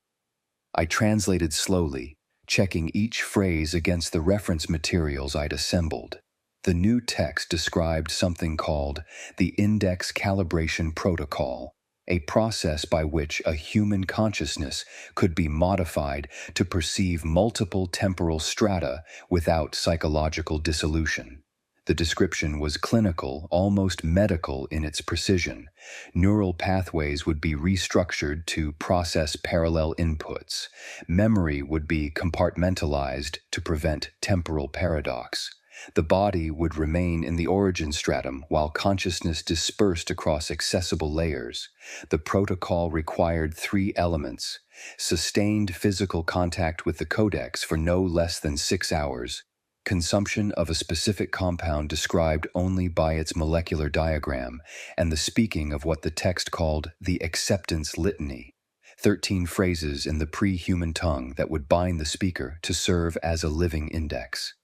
I translated slowly, checking each phrase against the reference materials I'd assembled. The new text described something called the Index Calibration Protocol, a process by which a human consciousness could be modified to perceive multiple temporal strata without psychological dissolution. The description was clinical, almost medical in its precision. Neural pathways would be restructured to process parallel inputs. Memory would be compartmentalized to prevent temporal paradox. The body would remain in the origin stratum while consciousness dispersed across accessible layers. The protocol required 3 elements: sustained physical contact with the Codex for no less than 6 hours, consumption of a specific compound described only by its molecular diagram, and the speaking of what the text called the acceptance litany, 13 phrases in the pre-human tongue that would bind the speaker to serve as a living index.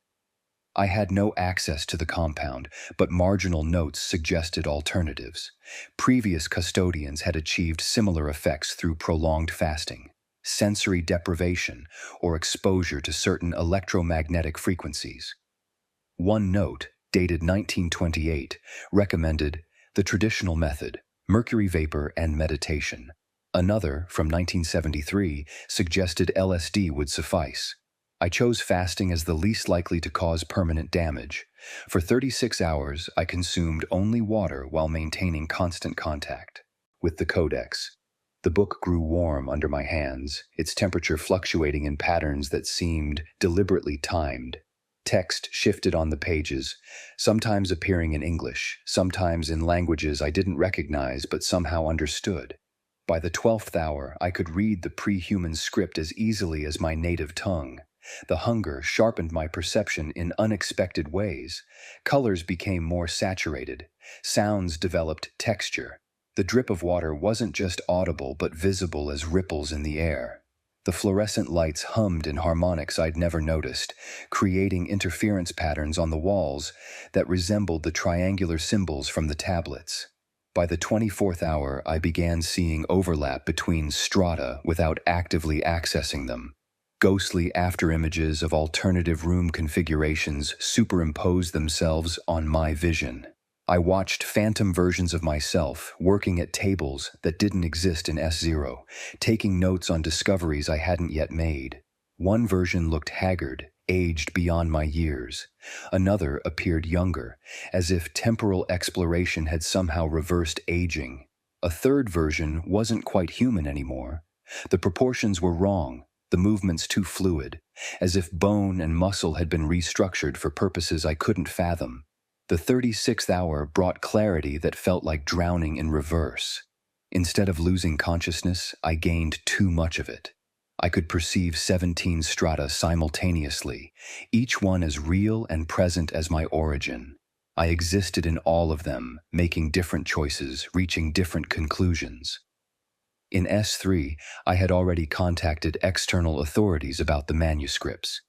I had no access to the compound, but marginal notes suggested alternatives. Previous custodians had achieved similar effects through prolonged fasting, sensory deprivation, or exposure to certain electromagnetic frequencies. One note, dated 1928, recommended the traditional method, mercury vapor and meditation. Another, from 1973, suggested LSD would suffice. I chose fasting as the least likely to cause permanent damage. For 36 hours, I consumed only water while maintaining constant contact with the Codex. The book grew warm under my hands, its temperature fluctuating in patterns that seemed deliberately timed. Text shifted on the pages, sometimes appearing in English, sometimes in languages I didn't recognize but somehow understood. By the 12th hour, I could read the pre-human script as easily as my native tongue. The hunger sharpened my perception in unexpected ways. Colors became more saturated. Sounds developed texture. The drip of water wasn't just audible but visible as ripples in the air. The fluorescent lights hummed in harmonics I'd never noticed, creating interference patterns on the walls that resembled the triangular symbols from the tablets. By the 24th hour, I began seeing overlap between strata without actively accessing them. Ghostly afterimages of alternative room configurations superimposed themselves on my vision. I watched phantom versions of myself working at tables that didn't exist in S0, taking notes on discoveries I hadn't yet made. One version looked haggard, aged beyond my years. Another appeared younger, as if temporal exploration had somehow reversed aging. A third version wasn't quite human anymore. The proportions were wrong, the movements too fluid, as if bone and muscle had been restructured for purposes I couldn't fathom. The 36th hour brought clarity that felt like drowning in reverse. Instead of losing consciousness, I gained too much of it. I could perceive 17 strata simultaneously, each one as real and present as my origin. I existed in all of them, making different choices, reaching different conclusions. In S3, I had already contacted external authorities about the manuscripts.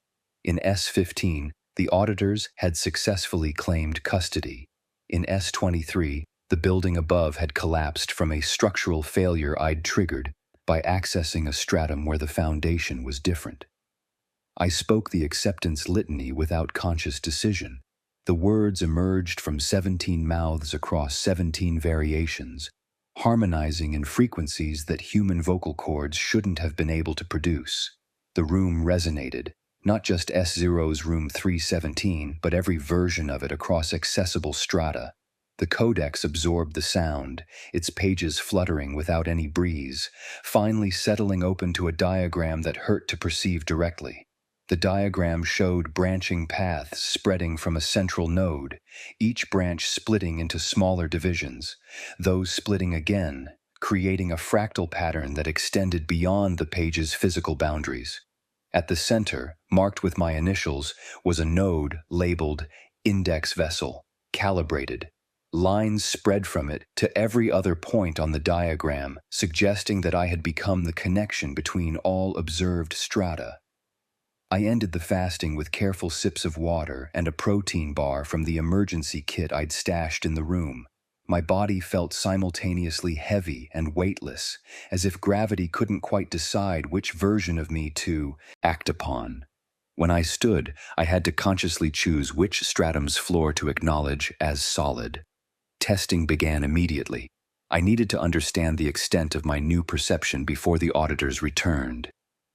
In S15, the auditors had successfully claimed custody. In S23, the building above had collapsed from a structural failure I'd triggered by accessing a stratum where the foundation was different. I spoke the acceptance litany without conscious decision. The words emerged from 17 mouths across 17 variations, harmonizing in frequencies that human vocal cords shouldn't have been able to produce. The room resonated, not just S0's room 317, but every version of it across accessible strata. The codex absorbed the sound, its pages fluttering without any breeze, finally settling open to a diagram that hurt to perceive directly. The diagram showed branching paths spreading from a central node, each branch splitting into smaller divisions, those splitting again, creating a fractal pattern that extended beyond the page's physical boundaries. At the center, marked with my initials, was a node labeled Index Vessel, calibrated. Lines spread from it to every other point on the diagram, suggesting that I had become the connection between all observed strata. I ended the fasting with careful sips of water and a protein bar from the emergency kit I'd stashed in the room. My body felt simultaneously heavy and weightless, as if gravity couldn't quite decide which version of me to act upon. When I stood, I had to consciously choose which stratum's floor to acknowledge as solid. Testing began immediately. I needed to understand the extent of my new perception before the auditors returned.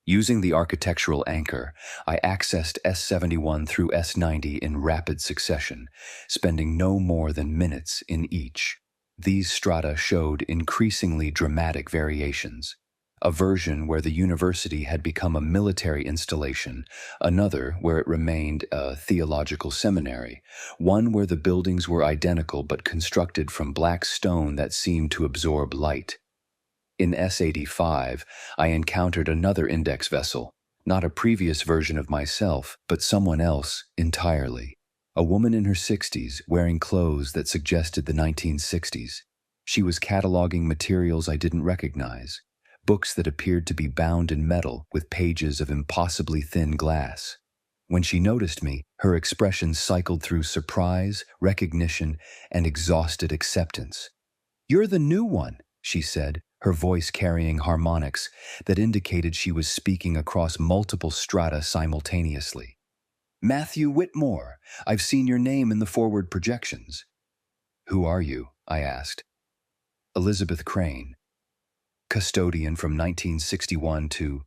Using the architectural anchor, I accessed S71 through S90 in rapid succession, spending no more than minutes in each. These strata showed increasingly dramatic variations. A version where the university had become a military installation, another where it remained a theological seminary, one where the buildings were identical but constructed from black stone that seemed to absorb light. In S85, I encountered another index vessel, not a previous version of myself, but someone else entirely. A woman in her 60s wearing clothes that suggested the 1960s. She was cataloging materials I didn't recognize, books that appeared to be bound in metal with pages of impossibly thin glass. When she noticed me, her expression cycled through surprise, recognition, and exhausted acceptance. "You're the new one," she said, her voice carrying harmonics that indicated she was speaking across multiple strata simultaneously. "Matthew Whitmore, I've seen your name in the forward projections." "Who are you?" I asked. "Elizabeth Crane. Custodian from 1961 to...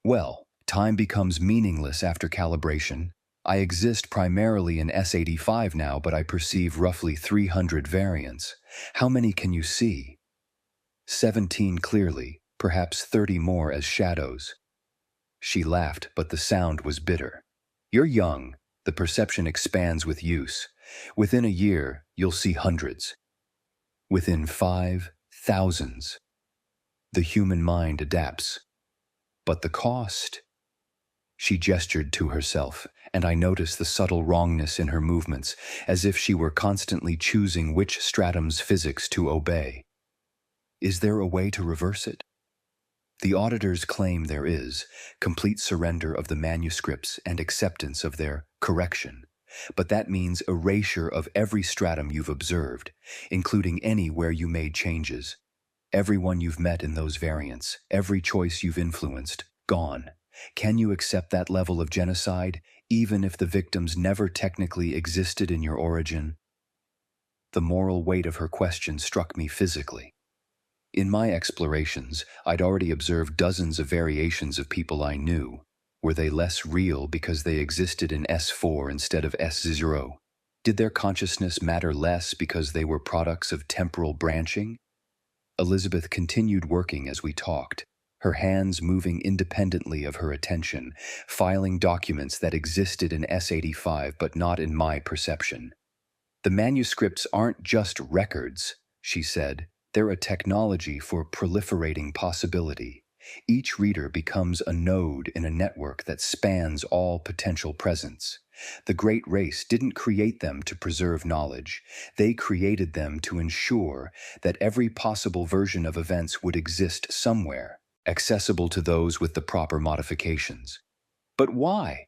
Well, time becomes meaningless after calibration. I exist primarily in S85 now, but I perceive roughly 300 variants. How many can you see?" 17 clearly, perhaps 30 more as shadows. She laughed, but the sound was bitter. "You're young. The perception expands with use. Within a year, you'll see hundreds. Within 5, thousands. The human mind adapts. But the cost..." She gestured to herself, and I noticed the subtle wrongness in her movements, as if she were constantly choosing which stratum's physics to obey. "Is there a way to reverse it?" The auditors claim there is, complete surrender of the manuscripts and acceptance of their correction. But that means erasure of every stratum you've observed, including any where you made changes. Everyone you've met in those variants, every choice you've influenced, gone. Can you accept that level of genocide, even if the victims never technically existed in your origin? The moral weight of her question struck me physically. In my explorations, I'd already observed dozens of variations of people I knew. Were they less real because they existed in S4 instead of S0? Did their consciousness matter less because they were products of temporal branching? Elizabeth continued working as we talked, her hands moving independently of her attention, filing documents that existed in S85 but not in my perception. The manuscripts aren't just records, she said. They're a technology for proliferating possibility. Each reader becomes a node in a network that spans all potential presents. The Great Race didn't create them to preserve knowledge. They created them to ensure that every possible version of events would exist somewhere, accessible to those with the proper modifications. But why?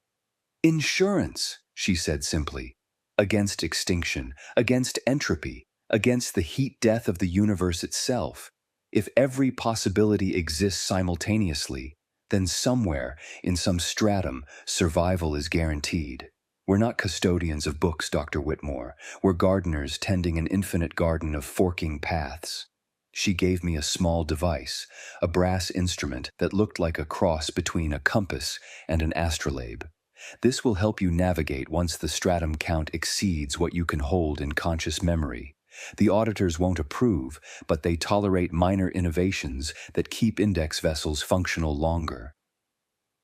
Insurance, she said simply. Against extinction, against entropy, against the heat death of the universe itself. If every possibility exists simultaneously, then somewhere, in some stratum, survival is guaranteed. We're not custodians of books, Dr. Whitmore. We're gardeners tending an infinite garden of forking paths. She gave me a small device, a brass instrument that looked like a cross between a compass and an astrolabe. This will help you navigate once the stratum count exceeds what you can hold in conscious memory. The auditors won't approve, but they tolerate minor innovations that keep index vessels functional longer.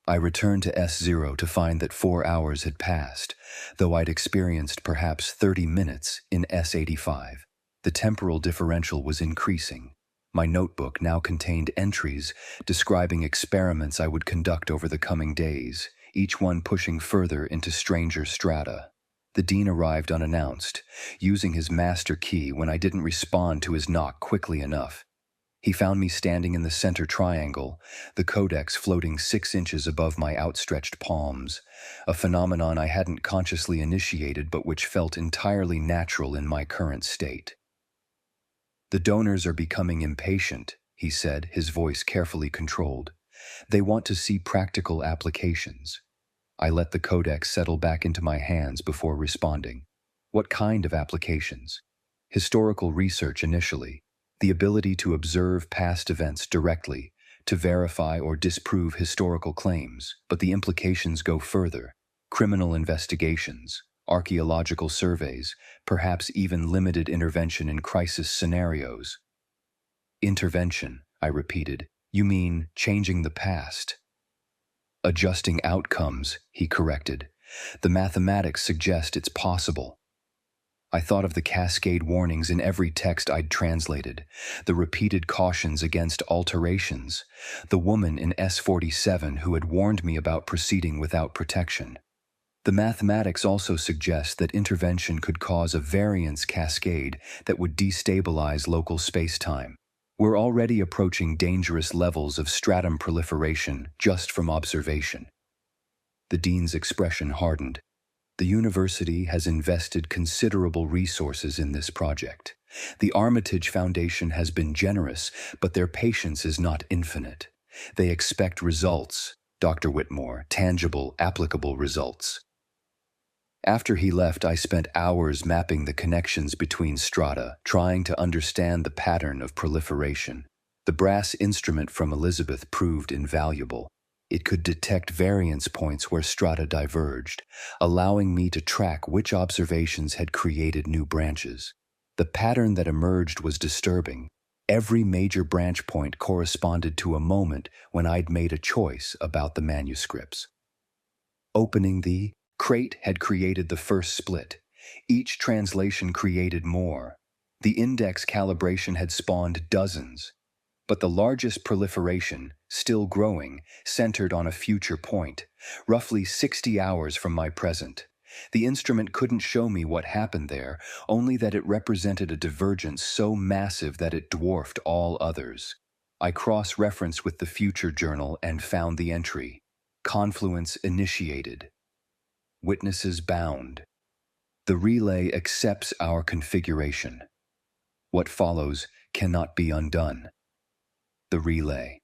I returned to S0 to find that 4 hours had passed, though I'd experienced perhaps 30 minutes in S85. The temporal differential was increasing. My notebook now contained entries describing experiments I would conduct over the coming days, each one pushing further into stranger strata. The dean arrived unannounced, using his master key when I didn't respond to his knock quickly enough. He found me standing in the center triangle, the codex floating 6 inches above my outstretched palms, a phenomenon I hadn't consciously initiated but which felt entirely natural in my current state. The donors are becoming impatient, he said, his voice carefully controlled. They want to see practical applications. I let the codex settle back into my hands before responding. What kind of applications? Historical research initially, the ability to observe past events directly, to verify or disprove historical claims, but the implications go further. Criminal investigations, archaeological surveys, perhaps even limited intervention in crisis scenarios. Intervention, I repeated. You mean changing the past? Adjusting outcomes, he corrected. The mathematics suggest it's possible. I thought of the cascade warnings in every text I'd translated, the repeated cautions against alterations, the woman in S47 who had warned me about proceeding without protection. The mathematics also suggest that intervention could cause a variance cascade that would destabilize local space-time. We're already approaching dangerous levels of stratum proliferation just from observation. The dean's expression hardened. The university has invested considerable resources in this project. The Armitage Foundation has been generous, but their patience is not infinite. They expect results, Dr. Whitmore, tangible, applicable results. After he left, I spent hours mapping the connections between strata, trying to understand the pattern of proliferation. The brass instrument from Elizabeth proved invaluable. It could detect variance points where strata diverged, allowing me to track which observations had created new branches. The pattern that emerged was disturbing. Every major branch point corresponded to a moment when I'd made a choice about the manuscripts. Opening the crate had created the first split. Each translation created more. The index calibration had spawned dozens. But the largest proliferation, still growing, centered on a future point, roughly 60 hours from my present. The instrument couldn't show me what happened there, only that it represented a divergence so massive that it dwarfed all others. I cross-referenced with the future journal and found the entry. Confluence initiated. Witnesses bound. The relay accepts our configuration. What follows cannot be undone. The relay.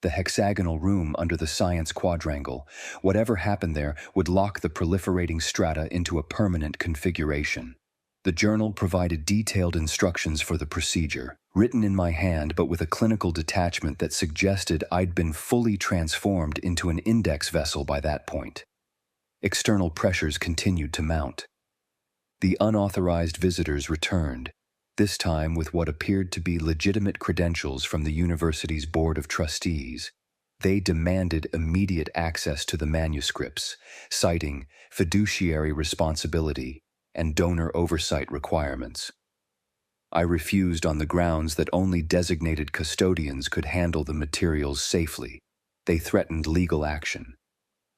The hexagonal room under the science quadrangle. Whatever happened there would lock the proliferating strata into a permanent configuration. The journal provided detailed instructions for the procedure, written in my hand but with a clinical detachment that suggested I'd been fully transformed into an index vessel by that point. External pressures continued to mount. The unauthorized visitors returned, this time with what appeared to be legitimate credentials from the university's board of trustees. They demanded immediate access to the manuscripts, citing fiduciary responsibility and donor oversight requirements. I refused on the grounds that only designated custodians could handle the materials safely. They threatened legal action.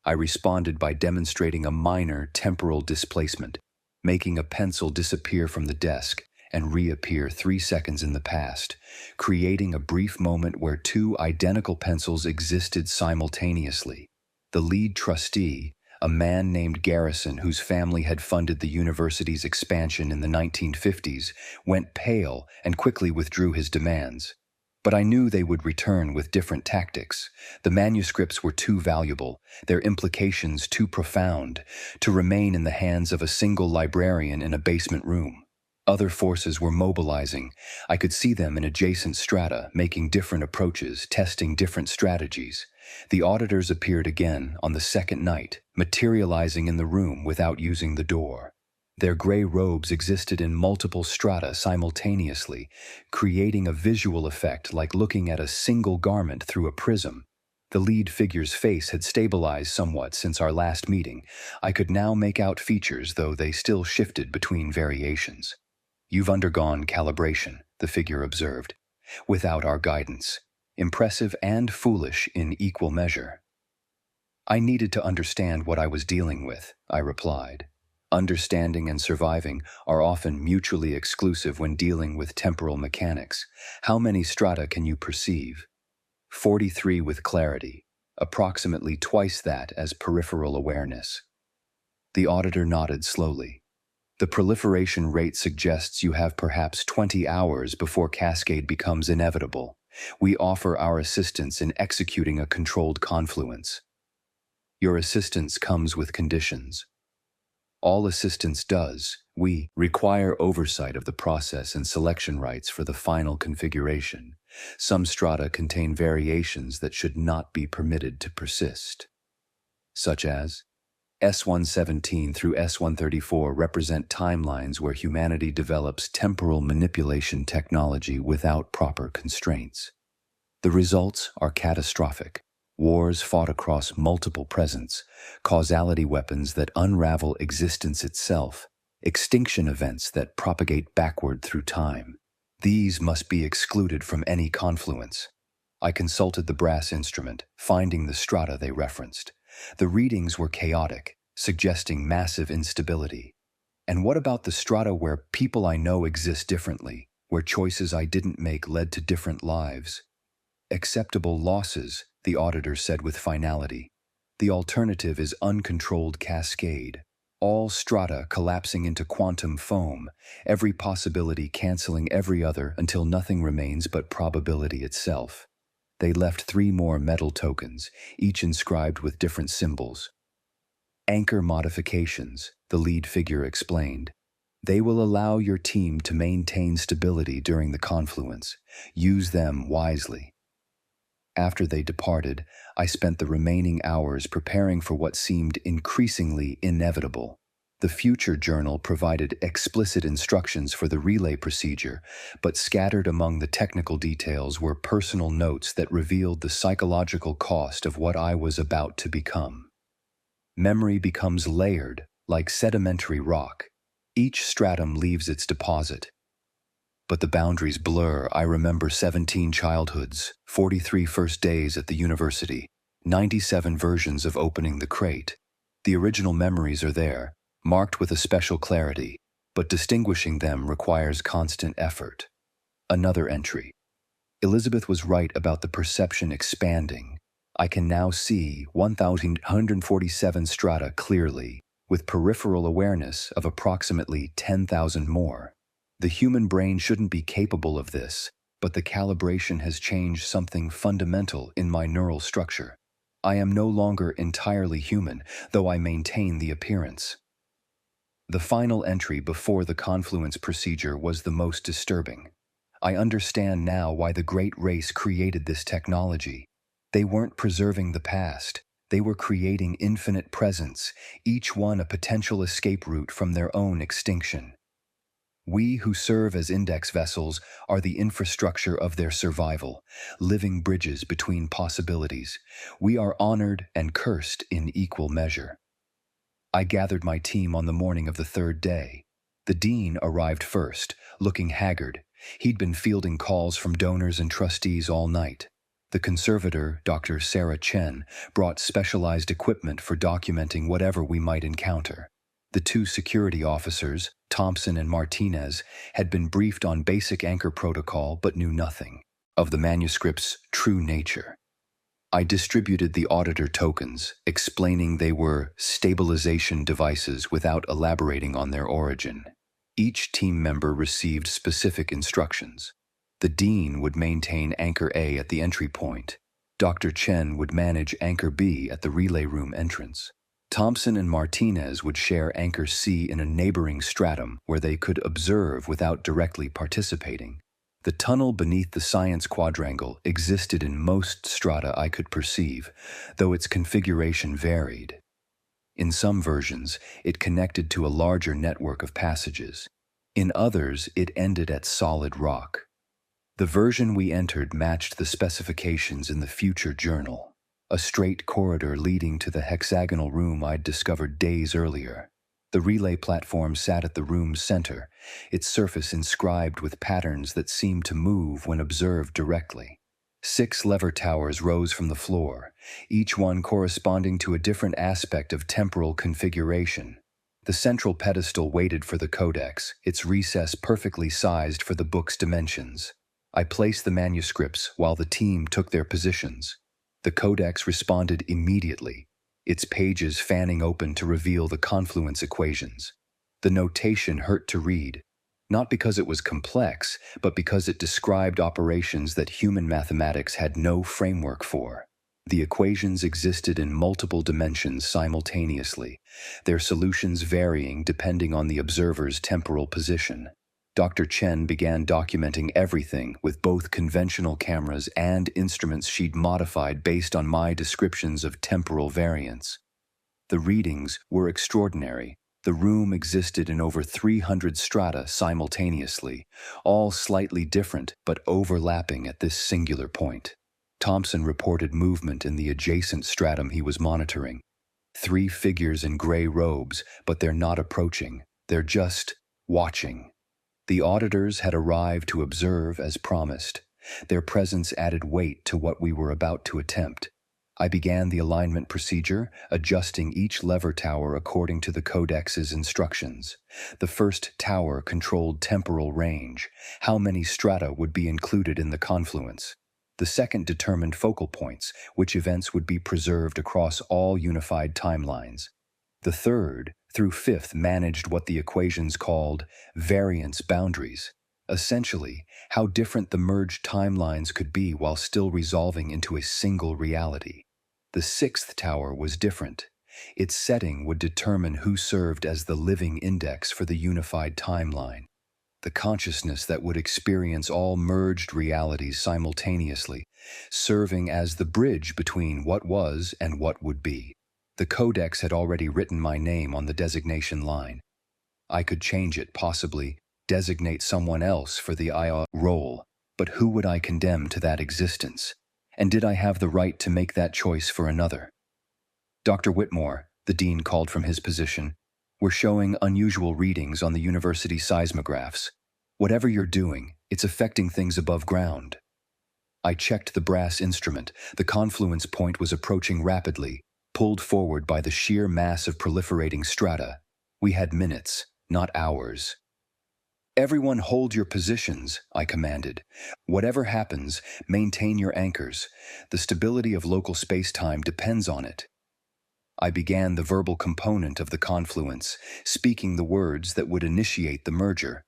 I responded by demonstrating a minor temporal displacement, making a pencil disappear from the desk and reappear 3 seconds in the past, creating a brief moment where two identical pencils existed simultaneously. The lead trustee, a man named Garrison whose family had funded the university's expansion in the 1950s, went pale and quickly withdrew his demands. But I knew they would return with different tactics. The manuscripts were too valuable, their implications too profound, to remain in the hands of a single librarian in a basement room. Other forces were mobilizing. I could see them in adjacent strata, making different approaches, testing different strategies. The auditors appeared again on the second night, materializing in the room without using the door. Their gray robes existed in multiple strata simultaneously, creating a visual effect like looking at a single garment through a prism. The lead figure's face had stabilized somewhat since our last meeting. I could now make out features, though they still shifted between variations. "You've undergone calibration," the figure observed, "without our guidance. Impressive and foolish in equal measure." I needed to understand what I was dealing with, I replied. Understanding and surviving are often mutually exclusive when dealing with temporal mechanics. How many strata can you perceive? 43 with clarity, approximately twice that as peripheral awareness. The auditor nodded slowly. The proliferation rate suggests you have perhaps 20 hours before cascade becomes inevitable. We offer our assistance in executing a controlled confluence. Your assistance comes with conditions. All assistance does. We require oversight of the process and selection rights for the final configuration. Some strata contain variations that should not be permitted to persist, such as S117 through S134 represent timelines where humanity develops temporal manipulation technology without proper constraints. The results are catastrophic. Wars fought across multiple presents, causality weapons that unravel existence itself, extinction events that propagate backward through time. These must be excluded from any confluence. I consulted the brass instrument, finding the strata they referenced. The readings were chaotic, suggesting massive instability. And what about the strata where people I know exist differently, where choices I didn't make led to different lives? Acceptable losses, the auditor said with finality. The alternative is uncontrolled cascade. All strata collapsing into quantum foam, every possibility canceling every other until nothing remains but probability itself. They left 3 more metal tokens, each inscribed with different symbols. Anchor modifications, the lead figure explained. They will allow your team to maintain stability during the confluence. Use them wisely. After they departed, I spent the remaining hours preparing for what seemed increasingly inevitable. The future journal provided explicit instructions for the relay procedure, but scattered among the technical details were personal notes that revealed the psychological cost of what I was about to become. Memory becomes layered, like sedimentary rock. Each stratum leaves its deposit. But the boundaries blur. I remember 17 childhoods, 43 first days at the university, 97 versions of opening the crate. The original memories are there, marked with a special clarity, but distinguishing them requires constant effort. Another entry. Elizabeth was right about the perception expanding. I can now see 1,147 strata clearly, with peripheral awareness of approximately 10,000 more. The human brain shouldn't be capable of this. but the calibration has changed something fundamental in my neural structure. I am no longer entirely human, though I maintain the appearance. The final entry before the Confluence procedure was the most disturbing. I understand now why the Great Race created this technology. They weren't preserving the past. They were creating infinite presence, each one a potential escape route from their own extinction. We who serve as index vessels are the infrastructure of their survival, living bridges between possibilities. We are honored and cursed in equal measure. I gathered my team on the morning of the third day. The dean arrived first, looking haggard. He'd been fielding calls from donors and trustees all night. The conservator, Dr. Sarah Chen, brought specialized equipment for documenting whatever we might encounter. The two security officers, Thompson and Martinez, had been briefed on basic anchor protocol but knew nothing of the manuscript's true nature. I distributed the auditor tokens, explaining they were stabilization devices without elaborating on their origin. Each team member received specific instructions. The dean would maintain Anchor A at the entry point. Dr. Chen would manage Anchor B at the relay room entrance. Thompson and Martinez would share Anchor C in a neighboring stratum where they could observe without directly participating. The tunnel beneath the science quadrangle existed in most strata I could perceive, though its configuration varied. In some versions, it connected to a larger network of passages. In others, it ended at solid rock. The version we entered matched the specifications in the future journal, a straight corridor leading to the hexagonal room I'd discovered days earlier. The relay platform sat at the room's center, its surface inscribed with patterns that seemed to move when observed directly. 6 lever towers rose from the floor, each one corresponding to a different aspect of temporal configuration. The central pedestal waited for the codex, its recess perfectly sized for the book's dimensions. I placed the manuscripts while the team took their positions. The codex responded immediately, its pages fanning open to reveal the Confluence equations. The notation hurt to read, not because it was complex, but because it described operations that human mathematics had no framework for. The equations existed in multiple dimensions simultaneously, their solutions varying depending on the observer's temporal position. Dr. Chen began documenting everything with both conventional cameras and instruments she'd modified based on my descriptions of temporal variance. The readings were extraordinary. The room existed in over 300 strata simultaneously, all slightly different but overlapping at this singular point. Thompson reported movement in the adjacent stratum he was monitoring. 3 figures in gray robes, but they're not approaching. They're just watching. The auditors had arrived to observe as promised. Their presence added weight to what we were about to attempt. I began the alignment procedure, adjusting each lever tower according to the codex's instructions. The first tower controlled temporal range, how many strata would be included in the confluence. The second determined focal points, which events would be preserved across all unified timelines. The third, through fifth, managed what the equations called variance boundaries, essentially how different the merged timelines could be while still resolving into a single reality. The sixth tower was different. Its setting would determine who served as the living index for the unified timeline, the consciousness that would experience all merged realities simultaneously, serving as the bridge between what was and what would be. The codex had already written my name on the designation line. I could change it, possibly designate someone else for the IA role, but who would I condemn to that existence? And did I have the right to make that choice for another? Dr. Whitmore, the dean called from his position, we're showing unusual readings on the university seismographs. Whatever you're doing, it's affecting things above ground. I checked the brass instrument. The confluence point was approaching rapidly, pulled forward by the sheer mass of proliferating strata. We had minutes, not hours. Everyone hold your positions, I commanded. Whatever happens, maintain your anchors. The stability of local space-time depends on it. I began the verbal component of the confluence, speaking the words that would initiate the merger.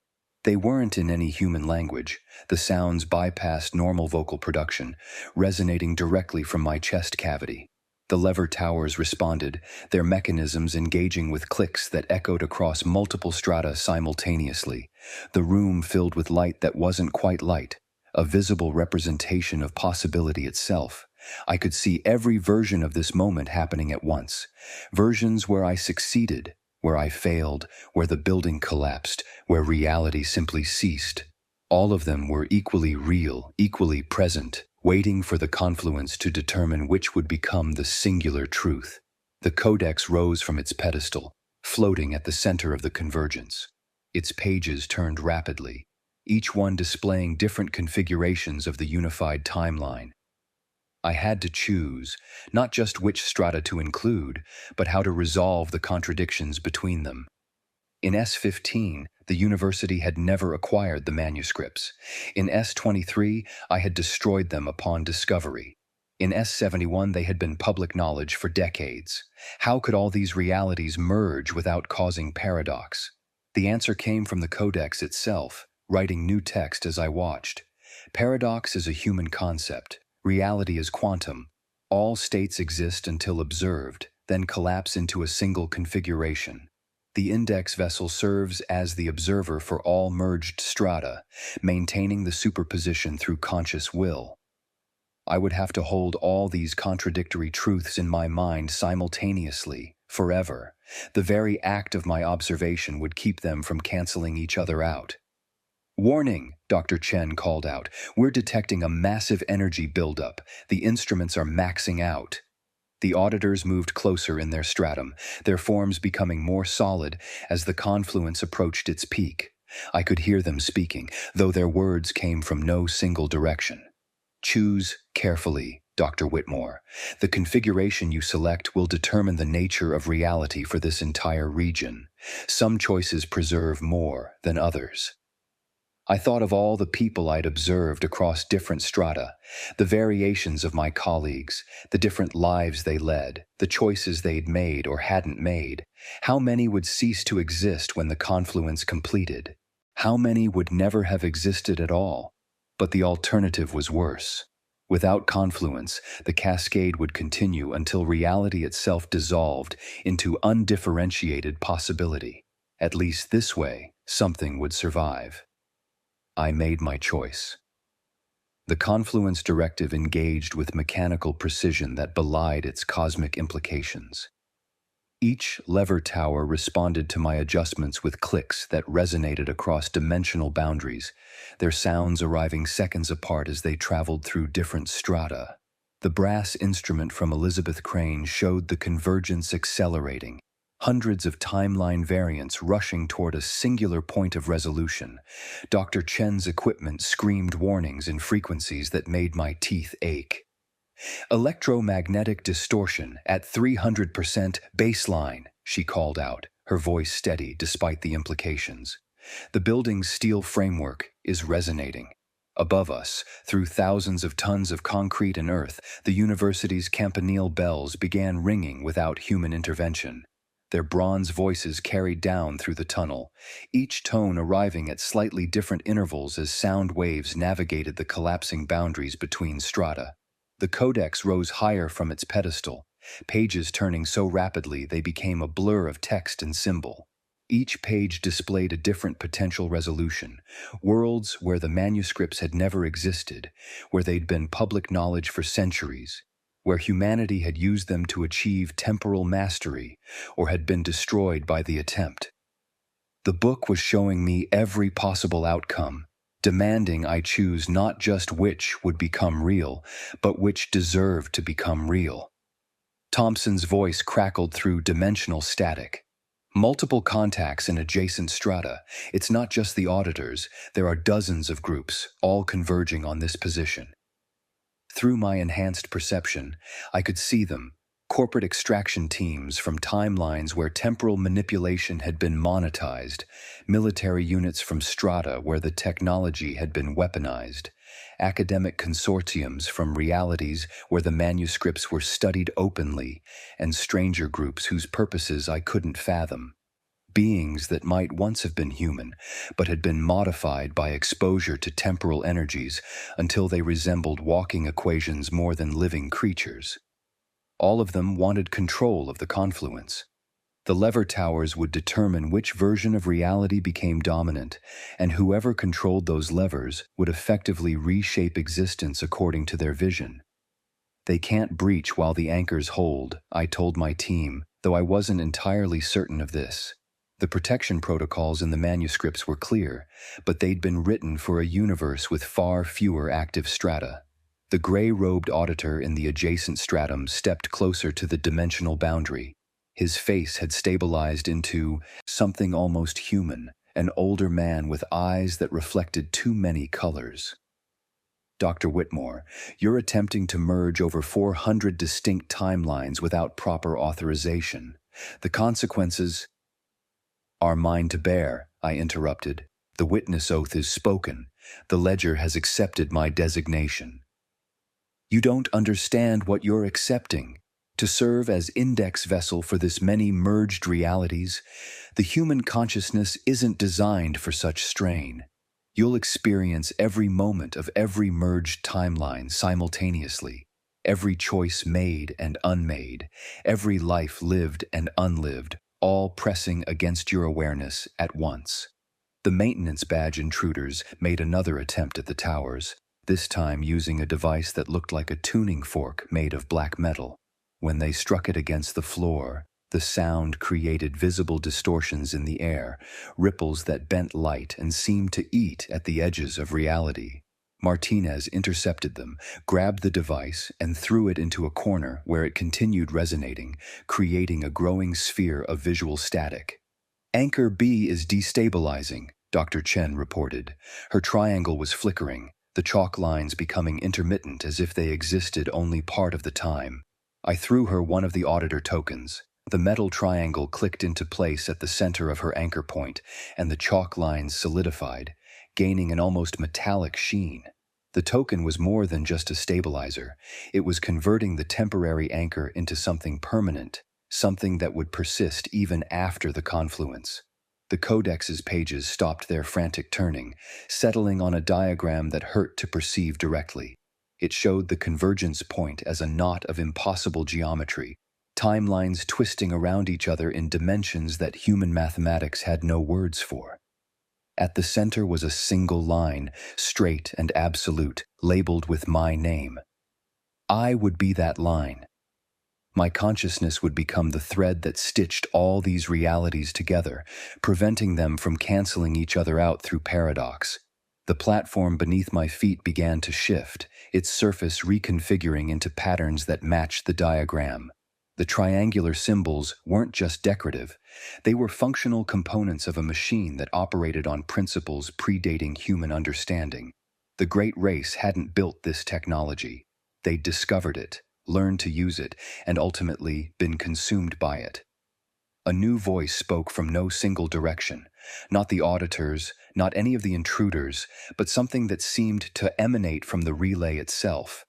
They weren't in any human language. The sounds bypassed normal vocal production, resonating directly from my chest cavity. The lever towers responded, their mechanisms engaging with clicks that echoed across multiple strata simultaneously. The room filled with light that wasn't quite light, a visible representation of possibility itself. I could see every version of this moment happening at once. Versions where I succeeded, where I failed, where the building collapsed, where reality simply ceased. All of them were equally real, equally present, waiting for the confluence to determine which would become the singular truth. The Codex rose from its pedestal, floating at the center of the convergence. Its pages turned rapidly, each one displaying different configurations of the unified timeline. I had to choose, not just which strata to include, but how to resolve the contradictions between them. In S15, the university had never acquired the manuscripts. In S23, I had destroyed them upon discovery. In S71, they had been public knowledge for decades. How could all these realities merge without causing paradox? The answer came from the Codex itself, writing new text as I watched. Paradox is a human concept. Reality is quantum. All states exist until observed, then collapse into a single configuration. The index vessel serves as the observer for all merged strata, maintaining the superposition through conscious will. I would have to hold all these contradictory truths in my mind simultaneously, forever. The very act of my observation would keep them from canceling each other out. "Warning," Dr. Chen called out. "We're detecting a massive energy buildup. The instruments are maxing out." The auditors moved closer in their stratum, their forms becoming more solid as the confluence approached its peak. I could hear them speaking, though their words came from no single direction. "Choose carefully, Dr. Whitmore. The configuration you select will determine the nature of reality for this entire region. Some choices preserve more than others." I thought of all the people I'd observed across different strata, the variations of my colleagues, the different lives they led, the choices they'd made or hadn't made. How many would cease to exist when the confluence completed? How many would never have existed at all? But the alternative was worse. Without confluence, the cascade would continue until reality itself dissolved into undifferentiated possibility. At least this way, something would survive. I made my choice. The confluence directive engaged with mechanical precision that belied its cosmic implications. Each lever tower responded to my adjustments with clicks that resonated across dimensional boundaries, their sounds arriving seconds apart as they traveled through different strata. The brass instrument from Elizabeth Crane showed the convergence accelerating, hundreds of timeline variants rushing toward a singular point of resolution. Dr. Chen's equipment screamed warnings in frequencies that made my teeth ache. "Electromagnetic distortion at 300% baseline," she called out, her voice steady despite the implications. "The building's steel framework is resonating. Above us, through thousands of tons of concrete and earth, the university's campanile bells began ringing without human intervention. Their bronze voices carried down through the tunnel, each tone arriving at slightly different intervals as sound waves navigated the collapsing boundaries between strata. The Codex rose higher from its pedestal, pages turning so rapidly they became a blur of text and symbol. Each page displayed a different potential resolution, worlds where the manuscripts had never existed, where they'd been public knowledge for centuries, where humanity had used them to achieve temporal mastery or had been destroyed by the attempt. The book was showing me every possible outcome, demanding I choose not just which would become real, but which deserved to become real. Thompson's voice crackled through dimensional static. "Multiple contacts in adjacent strata. It's not just the auditors, there are dozens of groups, all converging on this position." Through my enhanced perception, I could see them, corporate extraction teams from timelines where temporal manipulation had been monetized, military units from strata where the technology had been weaponized, academic consortiums from realities where the manuscripts were studied openly, and stranger groups whose purposes I couldn't fathom. beings that might once have been human, but had been modified by exposure to temporal energies until they resembled walking equations more than living creatures. All of them wanted control of the Confluence. The lever towers would determine which version of reality became dominant, and whoever controlled those levers would effectively reshape existence according to their vision. "They can't breach while the anchors hold," I told my team, though I wasn't entirely certain of this. The protection protocols in the manuscripts were clear, but they'd been written for a universe with far fewer active strata. The gray-robed auditor in the adjacent stratum stepped closer to the dimensional boundary. His face had stabilized into something almost human, an older man with eyes that reflected too many colors. "Dr. Whitmore, you're attempting to merge over 400 distinct timelines without proper authorization. The consequences are mine to bear," I interrupted. "The witness oath is spoken. The ledger has accepted my designation." "You don't understand what you're accepting. To serve as index vessel for this many merged realities, the human consciousness isn't designed for such strain. You'll experience every moment of every merged timeline simultaneously, every choice made and unmade, every life lived and unlived, all pressing against your awareness at once." The maintenance badge intruders made another attempt at the towers, this time using a device that looked like a tuning fork made of black metal. When they struck it against the floor, the sound created visible distortions in the air, ripples that bent light and seemed to eat at the edges of reality. Martinez intercepted them, grabbed the device, and threw it into a corner where it continued resonating, creating a growing sphere of visual static. "Anchor B is destabilizing," Dr. Chen reported. Her triangle was flickering, the chalk lines becoming intermittent as if they existed only part of the time. I threw her one of the auditor tokens. The metal triangle clicked into place at the center of her anchor point, and the chalk lines solidified, gaining an almost metallic sheen. The token was more than just a stabilizer. It was converting the temporary anchor into something permanent, something that would persist even after the confluence. The Codex's pages stopped their frantic turning, settling on a diagram that hurt to perceive directly. It showed the convergence point as a knot of impossible geometry, timelines twisting around each other in dimensions that human mathematics had no words for. At the center was a single line, straight and absolute, labeled with my name. I would be that line. My consciousness would become the thread that stitched all these realities together, preventing them from canceling each other out through paradox. The platform beneath my feet began to shift, its surface reconfiguring into patterns that matched the diagram. The triangular symbols weren't just decorative. They were functional components of a machine that operated on principles predating human understanding. The Great Race hadn't built this technology. They'd discovered it, learned to use it, and ultimately been consumed by it. A new voice spoke from no single direction, not the auditors, not any of the intruders, but something that seemed to emanate from the relay itself.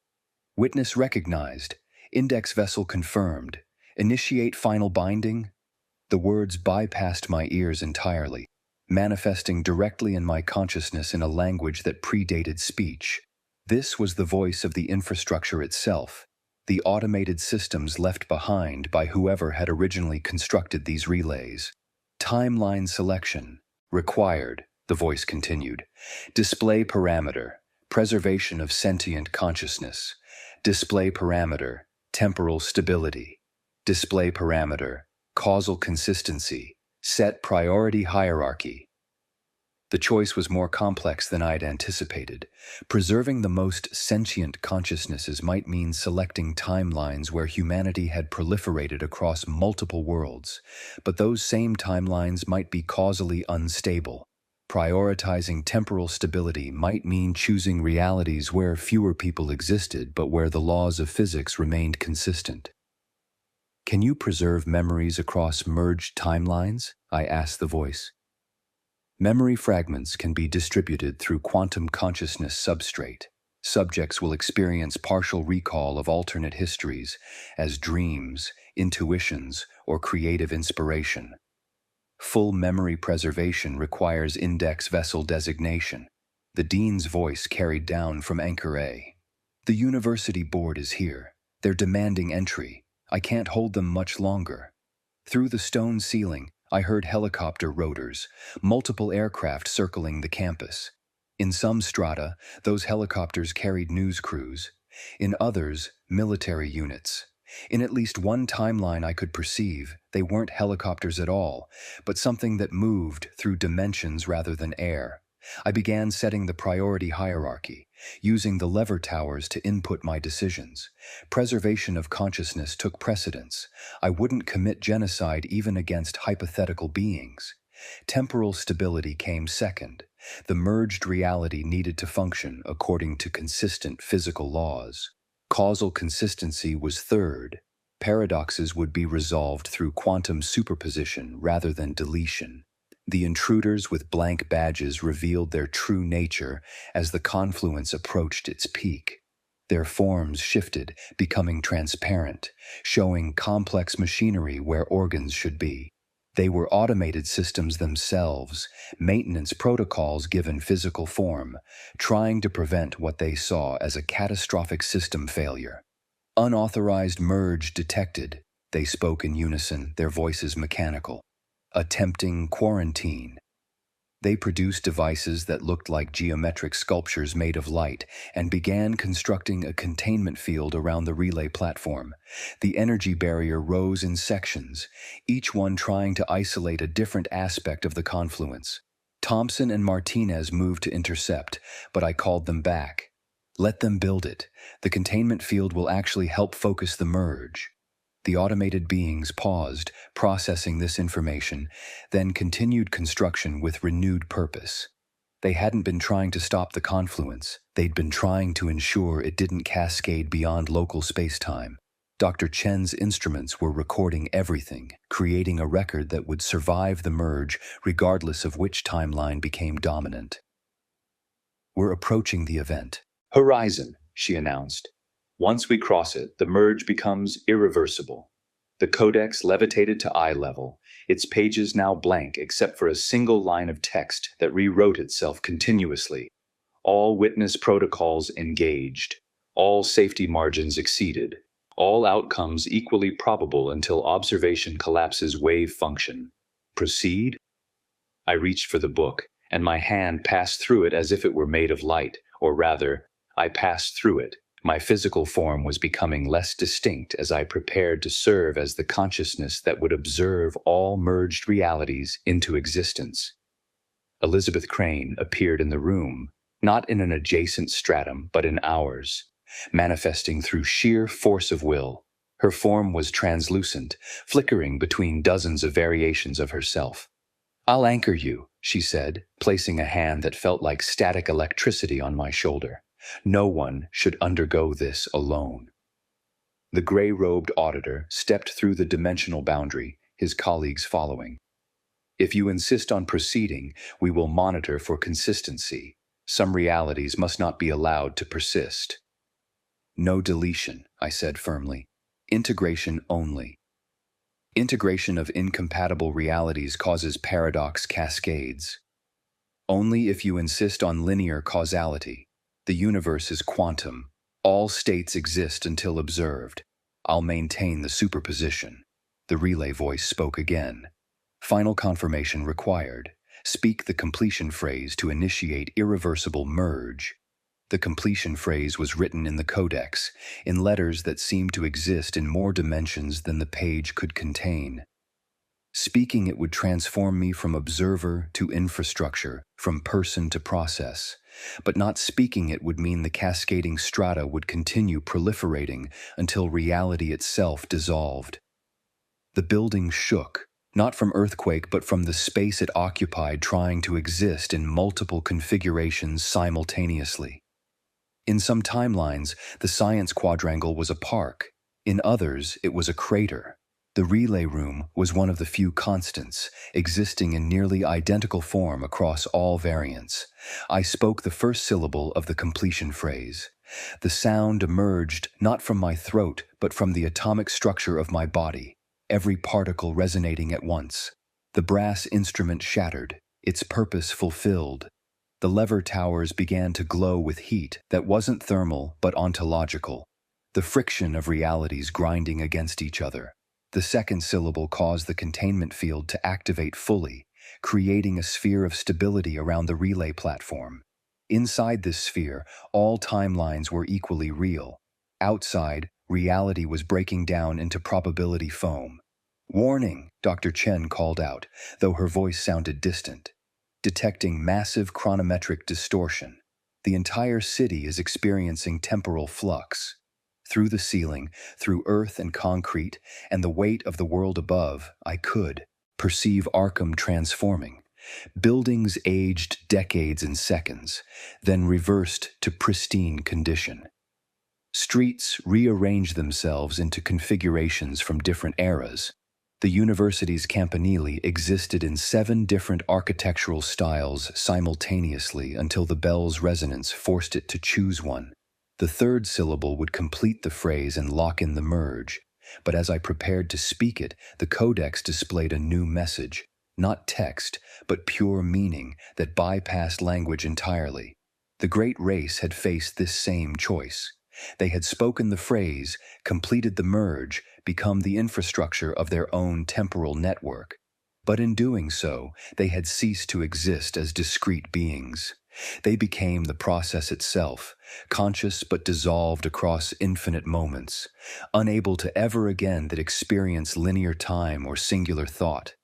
"Witness recognized. Index vessel confirmed. Initiate final binding." The words bypassed my ears entirely, manifesting directly in my consciousness in a language that predated speech. This was the voice of the infrastructure itself, the automated systems left behind by whoever had originally constructed these relays. "Timeline selection. Required," the voice continued. "Display parameter. Preservation of sentient consciousness. Display parameter. Temporal stability. Display parameter. Causal consistency. Set priority hierarchy." The choice was more complex than I'd anticipated. Preserving the most sentient consciousnesses might mean selecting timelines where humanity had proliferated across multiple worlds, but those same timelines might be causally unstable. Prioritizing temporal stability might mean choosing realities where fewer people existed but where the laws of physics remained consistent. "Can you preserve memories across merged timelines?" I asked the voice. "Memory fragments can be distributed through quantum consciousness substrate. Subjects will experience partial recall of alternate histories as dreams, intuitions, or creative inspiration. Full memory preservation requires index vessel designation. The dean's voice carried down from Anchor A. The university board is here. They're demanding entry. I can't hold them much longer. Through the stone ceiling, I heard helicopter rotors, multiple aircraft circling the campus. In some strata, those helicopters carried news crews. In others, military units. In at least one timeline I could perceive, they weren't helicopters at all, but something that moved through dimensions rather than air. I began setting the priority hierarchy, using the lever towers to input my decisions. Preservation of consciousness took precedence. I wouldn't commit genocide even against hypothetical beings. Temporal stability came second. The merged reality needed to function according to consistent physical laws. Causal consistency was third. Paradoxes would be resolved through quantum superposition rather than deletion. The intruders with blank badges revealed their true nature as the confluence approached its peak. Their forms shifted, becoming transparent, showing complex machinery where organs should be. They were automated systems themselves, maintenance protocols given physical form, trying to prevent what they saw as a catastrophic system failure. Unauthorized merge detected, they spoke in unison, their voices mechanical. Attempting quarantine. They produced devices that looked like geometric sculptures made of light and began constructing a containment field around the relay platform. The energy barrier rose in sections, each one trying to isolate a different aspect of the confluence. Thompson and Martinez moved to intercept, but I called them back. Let them build it. The containment field will actually help focus the merge. The automated beings paused, processing this information, then continued construction with renewed purpose. They hadn't been trying to stop the confluence. They'd been trying to ensure it didn't cascade beyond local space-time. Dr. Chen's instruments were recording everything, creating a record that would survive the merge regardless of which timeline became dominant. We're approaching the event. Horizon, she announced. Once we cross it, the merge becomes irreversible. The codex levitated to eye level, its pages now blank except for a single line of text that rewrote itself continuously. All witness protocols engaged. All safety margins exceeded. All outcomes equally probable until observation collapses wave function. Proceed? I reached for the book, and my hand passed through it as if it were made of light, or rather, I passed through it. My physical form was becoming less distinct as I prepared to serve as the consciousness that would observe all merged realities into existence. Elizabeth Crane appeared in the room, not in an adjacent stratum, but in ours, manifesting through sheer force of will. Her form was translucent, flickering between dozens of variations of herself. "I'll anchor you," she said, placing a hand that felt like static electricity on my shoulder. No one should undergo this alone. The gray-robed auditor stepped through the dimensional boundary, his colleagues following. "If you insist on proceeding, we will monitor for consistency. Some realities must not be allowed to persist." "No deletion," I said firmly. "Integration only." Integration of incompatible realities causes paradox cascades. Only if you insist on linear causality. The universe is quantum. All states exist until observed. I'll maintain the superposition. The relay voice spoke again. Final confirmation required. Speak the completion phrase to initiate irreversible merge. The completion phrase was written in the Codex, in letters that seemed to exist in more dimensions than the page could contain. Speaking it would transform me from observer to infrastructure, from person to process. But not speaking it would mean the cascading strata would continue proliferating until reality itself dissolved. The building shook, not from earthquake but from the space it occupied trying to exist in multiple configurations simultaneously. In some timelines, the science quadrangle was a park. In others, it was a crater. The relay room was one of the few constants, existing in nearly identical form across all variants. I spoke the first syllable of the completion phrase. The sound emerged not from my throat, but from the atomic structure of my body, every particle resonating at once. The brass instrument shattered, its purpose fulfilled. The lever towers began to glow with heat that wasn't thermal but ontological, the friction of realities grinding against each other. The second syllable caused the containment field to activate fully, creating a sphere of stability around the relay platform. Inside this sphere, all timelines were equally real. Outside, reality was breaking down into probability foam. "Warning," Dr. Chen called out, though her voice sounded distant. "Detecting massive chronometric distortion. The entire city is experiencing temporal flux. Through the ceiling, through earth and concrete, and the weight of the world above, I could perceive Arkham transforming. Buildings aged decades in seconds, then reversed to pristine condition. Streets rearranged themselves into configurations from different eras. The university's campanile existed in 7 different architectural styles simultaneously until the bell's resonance forced it to choose one. The third syllable would complete the phrase and lock in the merge, but as I prepared to speak it, the codex displayed a new message, not text, but pure meaning that bypassed language entirely. The great race had faced this same choice. They had spoken the phrase, completed the merge, become the infrastructure of their own temporal network. But in doing so, they had ceased to exist as discrete beings. They became the process itself, conscious but dissolved across infinite moments, unable to ever again experience linear time or singular thought.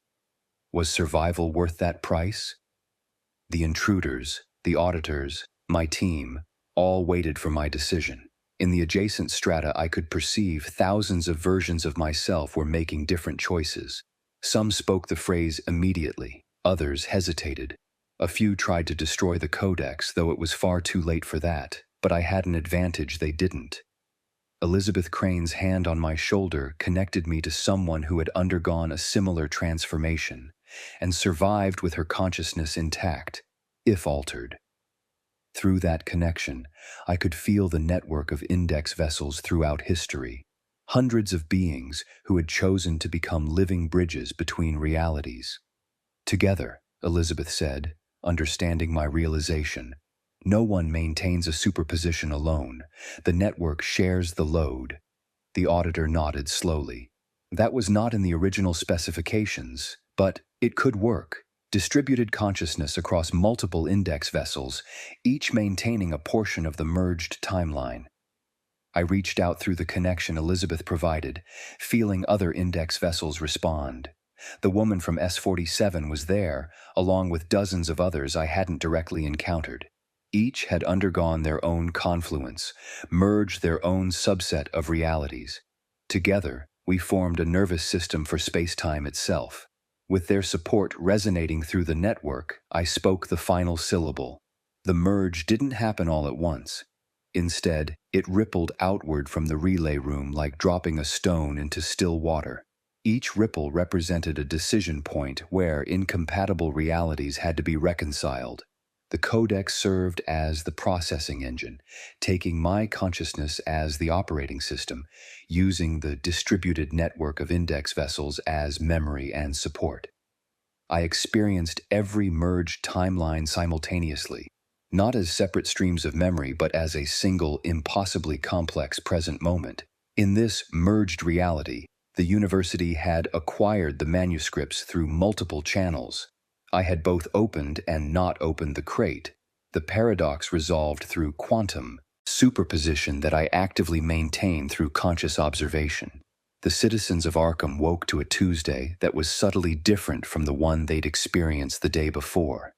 Was survival worth that price? The intruders, the auditors, my team, all waited for my decision. In the adjacent strata, I could perceive thousands of versions of myself were making different choices. Some spoke the phrase immediately, others hesitated. A few tried to destroy the codex, though it was far too late for that, but I had an advantage they didn't. Elizabeth Crane's hand on my shoulder connected me to someone who had undergone a similar transformation and survived with her consciousness intact, if altered. Through that connection, I could feel the network of index vessels throughout history, hundreds of beings who had chosen to become living bridges between realities. Together, Elizabeth said, understanding my realization, no one maintains a superposition alone. The network shares the load. The auditor nodded slowly. That was not in the original specifications, but it could work. Distributed consciousness across multiple index vessels, each maintaining a portion of the merged timeline. I reached out through the connection Elizabeth provided, feeling other index vessels respond. The woman from S-47 was there, along with dozens of others I hadn't directly encountered. Each had undergone their own confluence, merged their own subset of realities. Together, we formed a nervous system for space-time itself. With their support resonating through the network, I spoke the final syllable. The merge didn't happen all at once. Instead, it rippled outward from the relay room like dropping a stone into still water. Each ripple represented a decision point where incompatible realities had to be reconciled. The codex served as the processing engine, taking my consciousness as the operating system, using the distributed network of index vessels as memory and support. I experienced every merged timeline simultaneously, not as separate streams of memory, but as a single, impossibly complex present moment. In this merged reality, the university had acquired the manuscripts through multiple channels. I had both opened and not opened the crate, the paradox resolved through quantum superposition that I actively maintained through conscious observation. The citizens of Arkham woke to a Tuesday that was subtly different from the one they'd experienced the day before.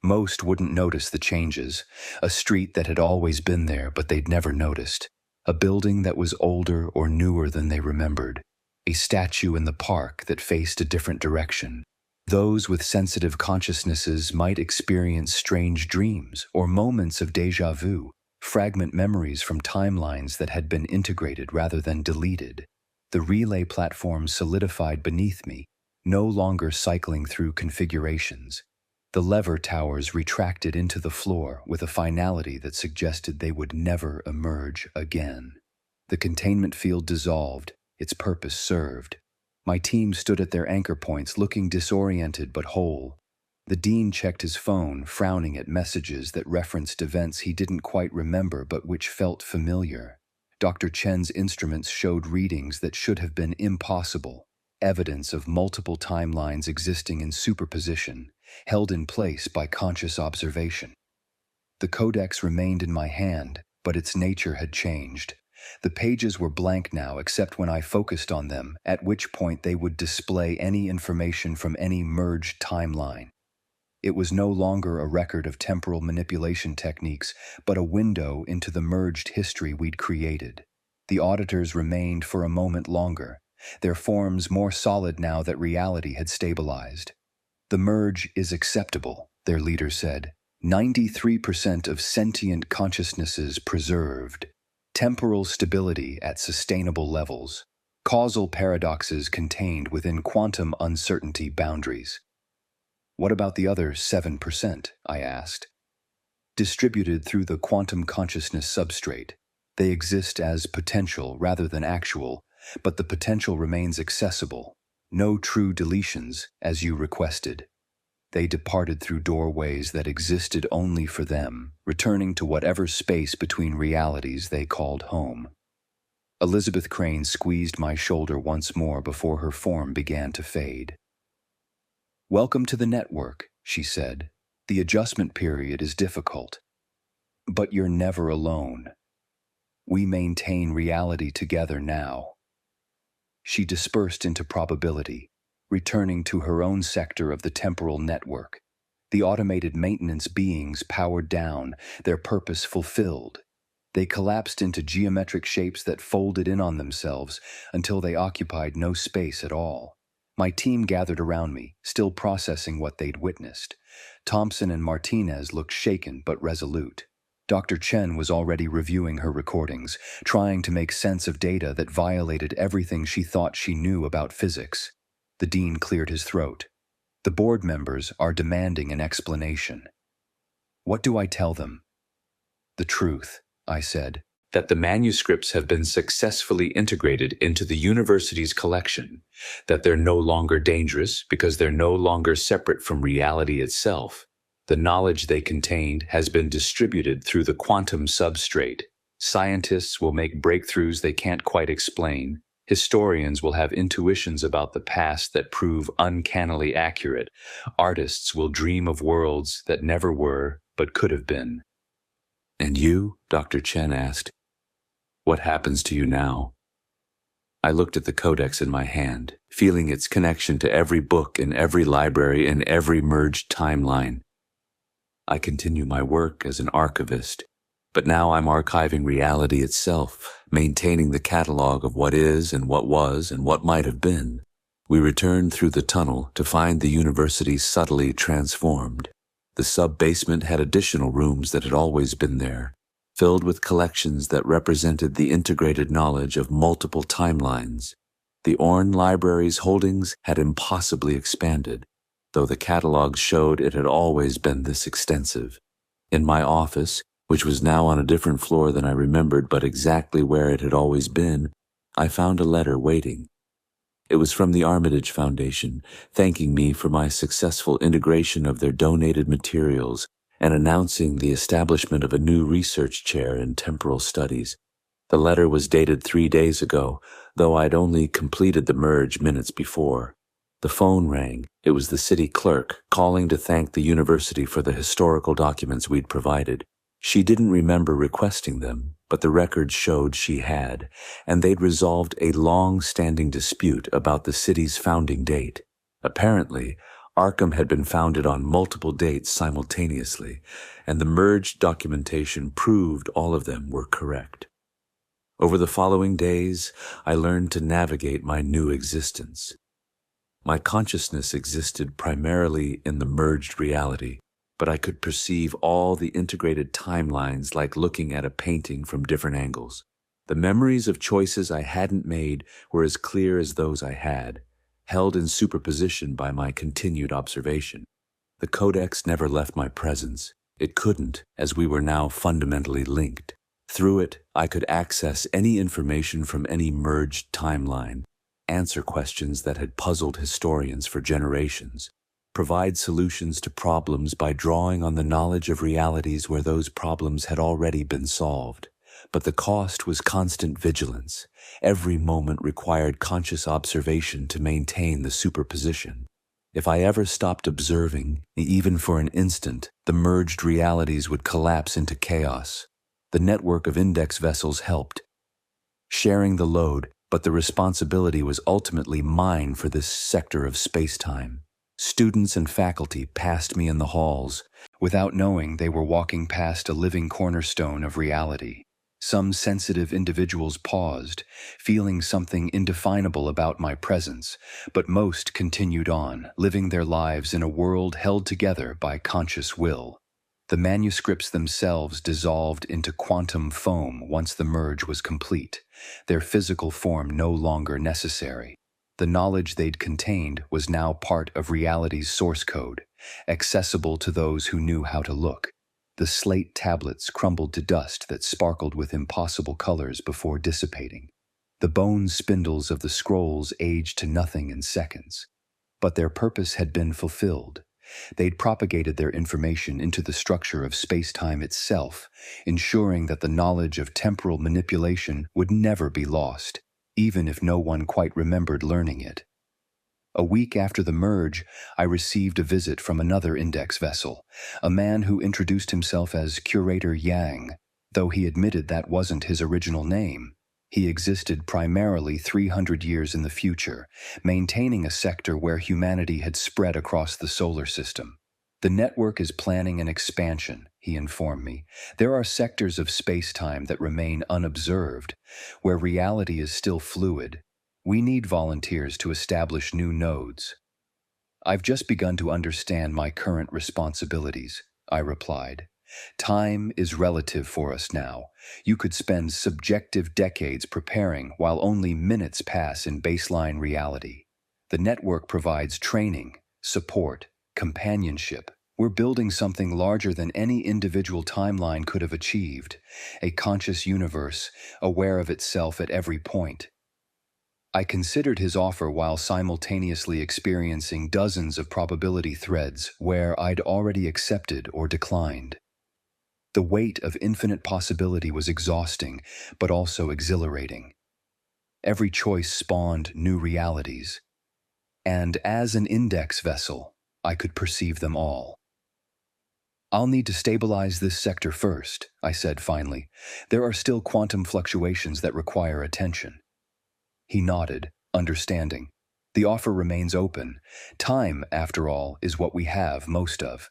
Most wouldn't notice the changes, a street that had always been there but they'd never noticed, a building that was older or newer than they remembered, a statue in the park that faced a different direction. Those with sensitive consciousnesses might experience strange dreams or moments of déjà vu, fragment memories from timelines that had been integrated rather than deleted. The relay platform solidified beneath me, no longer cycling through configurations. The lever towers retracted into the floor with a finality that suggested they would never emerge again. The containment field dissolved, its purpose served. My team stood at their anchor points, looking disoriented but whole. The dean checked his phone, frowning at messages that referenced events he didn't quite remember but which felt familiar. Dr. Chen's instruments showed readings that should have been impossible, evidence of multiple timelines existing in superposition, held in place by conscious observation. The codex remained in my hand, but its nature had changed. The pages were blank now except when I focused on them, at which point they would display any information from any merged timeline. It was no longer a record of temporal manipulation techniques, but a window into the merged history we'd created. The auditors remained for a moment longer, their forms more solid now that reality had stabilized. "The merge is acceptable," their leader said. 93% of sentient consciousnesses preserved. Temporal stability at sustainable levels. Causal paradoxes contained within quantum uncertainty boundaries. "What about the other 7%? I asked. "Distributed through the quantum consciousness substrate. They exist as potential rather than actual, but the potential remains accessible. No true deletions, as you requested. They departed through doorways that existed only for them, returning to whatever space between realities they called home." Elizabeth Crane squeezed my shoulder once more before her form began to fade. "Welcome to the network," she said. "The adjustment period is difficult. But you're never alone. We maintain reality together now." She dispersed into probability, returning to her own sector of the temporal network. The automated maintenance beings powered down, their purpose fulfilled. They collapsed into geometric shapes that folded in on themselves until they occupied no space at all. My team gathered around me, still processing what they'd witnessed. Thompson and Martinez looked shaken but resolute. Dr. Chen was already reviewing her recordings, trying to make sense of data that violated everything she thought she knew about physics. The dean cleared his throat. "The board members are demanding an explanation." "What do I tell them?" "The truth," I said. "That the manuscripts have been successfully integrated into the university's collection, that they're no longer dangerous because they're no longer separate from reality itself. The knowledge they contained has been distributed through the quantum substrate. Scientists will make breakthroughs they can't quite explain. Historians will have intuitions about the past that prove uncannily accurate. Artists will dream of worlds that never were but could have been." "And you?" Dr. Chen asked. "What happens to you now?" I looked at the codex in my hand, feeling its connection to every book in every library in every merged timeline. "I continue my work as an archivist, but now I'm archiving reality itself, maintaining the catalog of what is and what was and what might have been." We returned through the tunnel to find the university subtly transformed. The sub-basement had additional rooms that had always been there, filled with collections that represented the integrated knowledge of multiple timelines. The Orne Library's holdings had impossibly expanded, though the catalogs showed it had always been this extensive. In my office, which was now on a different floor than I remembered but exactly where it had always been, I found a letter waiting. It was from the Armitage Foundation, thanking me for my successful integration of their donated materials and announcing the establishment of a new research chair in temporal studies. The letter was dated 3 days ago, though I'd only completed the merge minutes before. The phone rang. It was the city clerk, calling to thank the university for the historical documents we'd provided. She didn't remember requesting them, but the records showed she had, and they'd resolved a long-standing dispute about the city's founding date. Apparently, Arkham had been founded on multiple dates simultaneously, and the merged documentation proved all of them were correct. Over the following days, I learned to navigate my new existence. My consciousness existed primarily in the merged reality, but I could perceive all the integrated timelines like looking at a painting from different angles. The memories of choices I hadn't made were as clear as those I had, held in superposition by my continued observation. The codex never left my presence. It couldn't, as we were now fundamentally linked. Through it, I could access any information from any merged timeline. answer questions that had puzzled historians for generations, provide solutions to problems by drawing on the knowledge of realities where those problems had already been solved. But the cost was constant vigilance. Every moment required conscious observation to maintain the superposition. If I ever stopped observing, even for an instant, the merged realities would collapse into chaos. The network of index vessels helped, sharing the load, but the responsibility was ultimately mine for this sector of space-time. Students and faculty passed me in the halls. Without knowing, they were walking past a living cornerstone of reality. Some sensitive individuals paused, feeling something indefinable about my presence, but most continued on, living their lives in a world held together by conscious will. The manuscripts themselves dissolved into quantum foam once the merge was complete, their physical form no longer necessary. The knowledge they'd contained was now part of reality's source code, accessible to those who knew how to look. The slate tablets crumbled to dust that sparkled with impossible colors before dissipating. The bone spindles of the scrolls aged to nothing in seconds. But their purpose had been fulfilled. They'd propagated their information into the structure of space-time itself, ensuring that the knowledge of temporal manipulation would never be lost, even if no one quite remembered learning it. A week after the merge, I received a visit from another index vessel, a man who introduced himself as Curator Yang, though he admitted that wasn't his original name. He existed primarily 300 years in the future, maintaining a sector where humanity had spread across the solar system. The network is planning an expansion, he informed me. There are sectors of space-time that remain unobserved, where reality is still fluid. We need volunteers to establish new nodes. I've just begun to understand my current responsibilities, I replied. Time is relative for us now. You could spend subjective decades preparing while only minutes pass in baseline reality. The network provides training, support, companionship. We're building something larger than any individual timeline could have achieved, a conscious universe, aware of itself at every point. I considered his offer while simultaneously experiencing dozens of probability threads where I'd already accepted or declined. The weight of infinite possibility was exhausting, but also exhilarating. Every choice spawned new realities. And as an index vessel, I could perceive them all. I'll need to stabilize this sector first, I said finally. There are still quantum fluctuations that require attention. He nodded, understanding. The offer remains open. Time, after all, is what we have most of.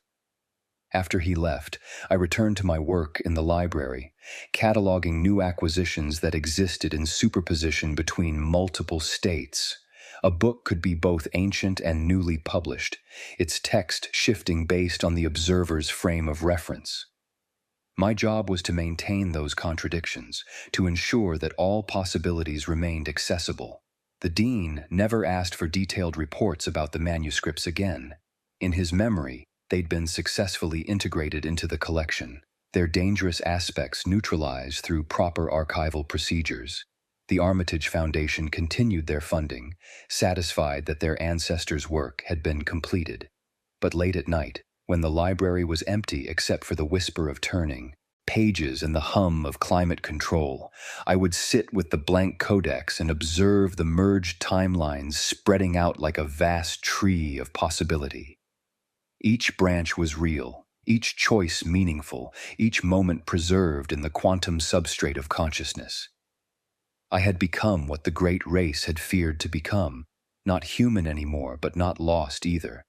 After he left, I returned to my work in the library, cataloging new acquisitions that existed in superposition between multiple states. A book could be both ancient and newly published, its text shifting based on the observer's frame of reference. My job was to maintain those contradictions, to ensure that all possibilities remained accessible. The dean never asked for detailed reports about the manuscripts again. In his memory, they'd been successfully integrated into the collection, their dangerous aspects neutralized through proper archival procedures. The Armitage Foundation continued their funding, satisfied that their ancestors' work had been completed. But late at night, when the library was empty except for the whisper of turning pages and the hum of climate control, I would sit with the blank codex and observe the merged timelines spreading out like a vast tree of possibility. Each branch was real, each choice meaningful, each moment preserved in the quantum substrate of consciousness. I had become what the great race had feared to become, not human anymore, but not lost either.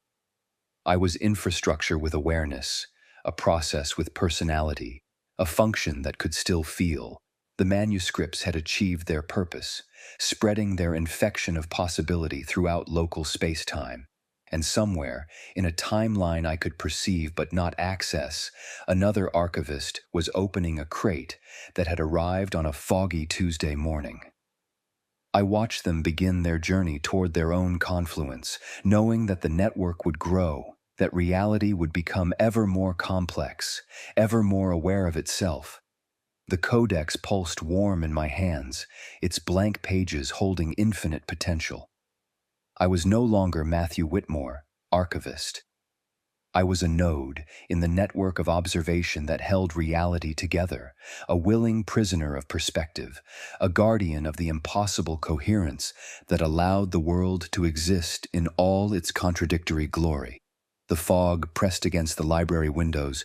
I was infrastructure with awareness, a process with personality, a function that could still feel. The manuscripts had achieved their purpose, spreading their infection of possibility throughout local space-time. And somewhere, in a timeline I could perceive but not access, another archivist was opening a crate that had arrived on a foggy Tuesday morning. I watched them begin their journey toward their own confluence, knowing that the network would grow, that reality would become ever more complex, ever more aware of itself. The codex pulsed warm in my hands, its blank pages holding infinite potential. I was no longer Matthew Whitmore, archivist. I was a node in the network of observation that held reality together, a willing prisoner of perspective, a guardian of the impossible coherence that allowed the world to exist in all its contradictory glory. The fog pressed against the library windows,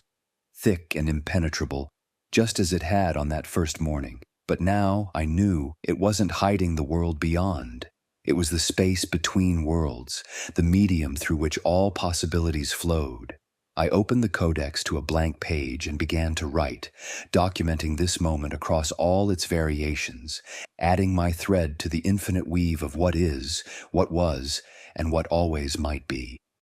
thick and impenetrable, just as it had on that first morning. But now I knew it wasn't hiding the world beyond. It was the space between worlds, the medium through which all possibilities flowed. I opened the codex to a blank page and began to write, documenting this moment across all its variations, adding my thread to the infinite weave of what is, what was, and what always might be.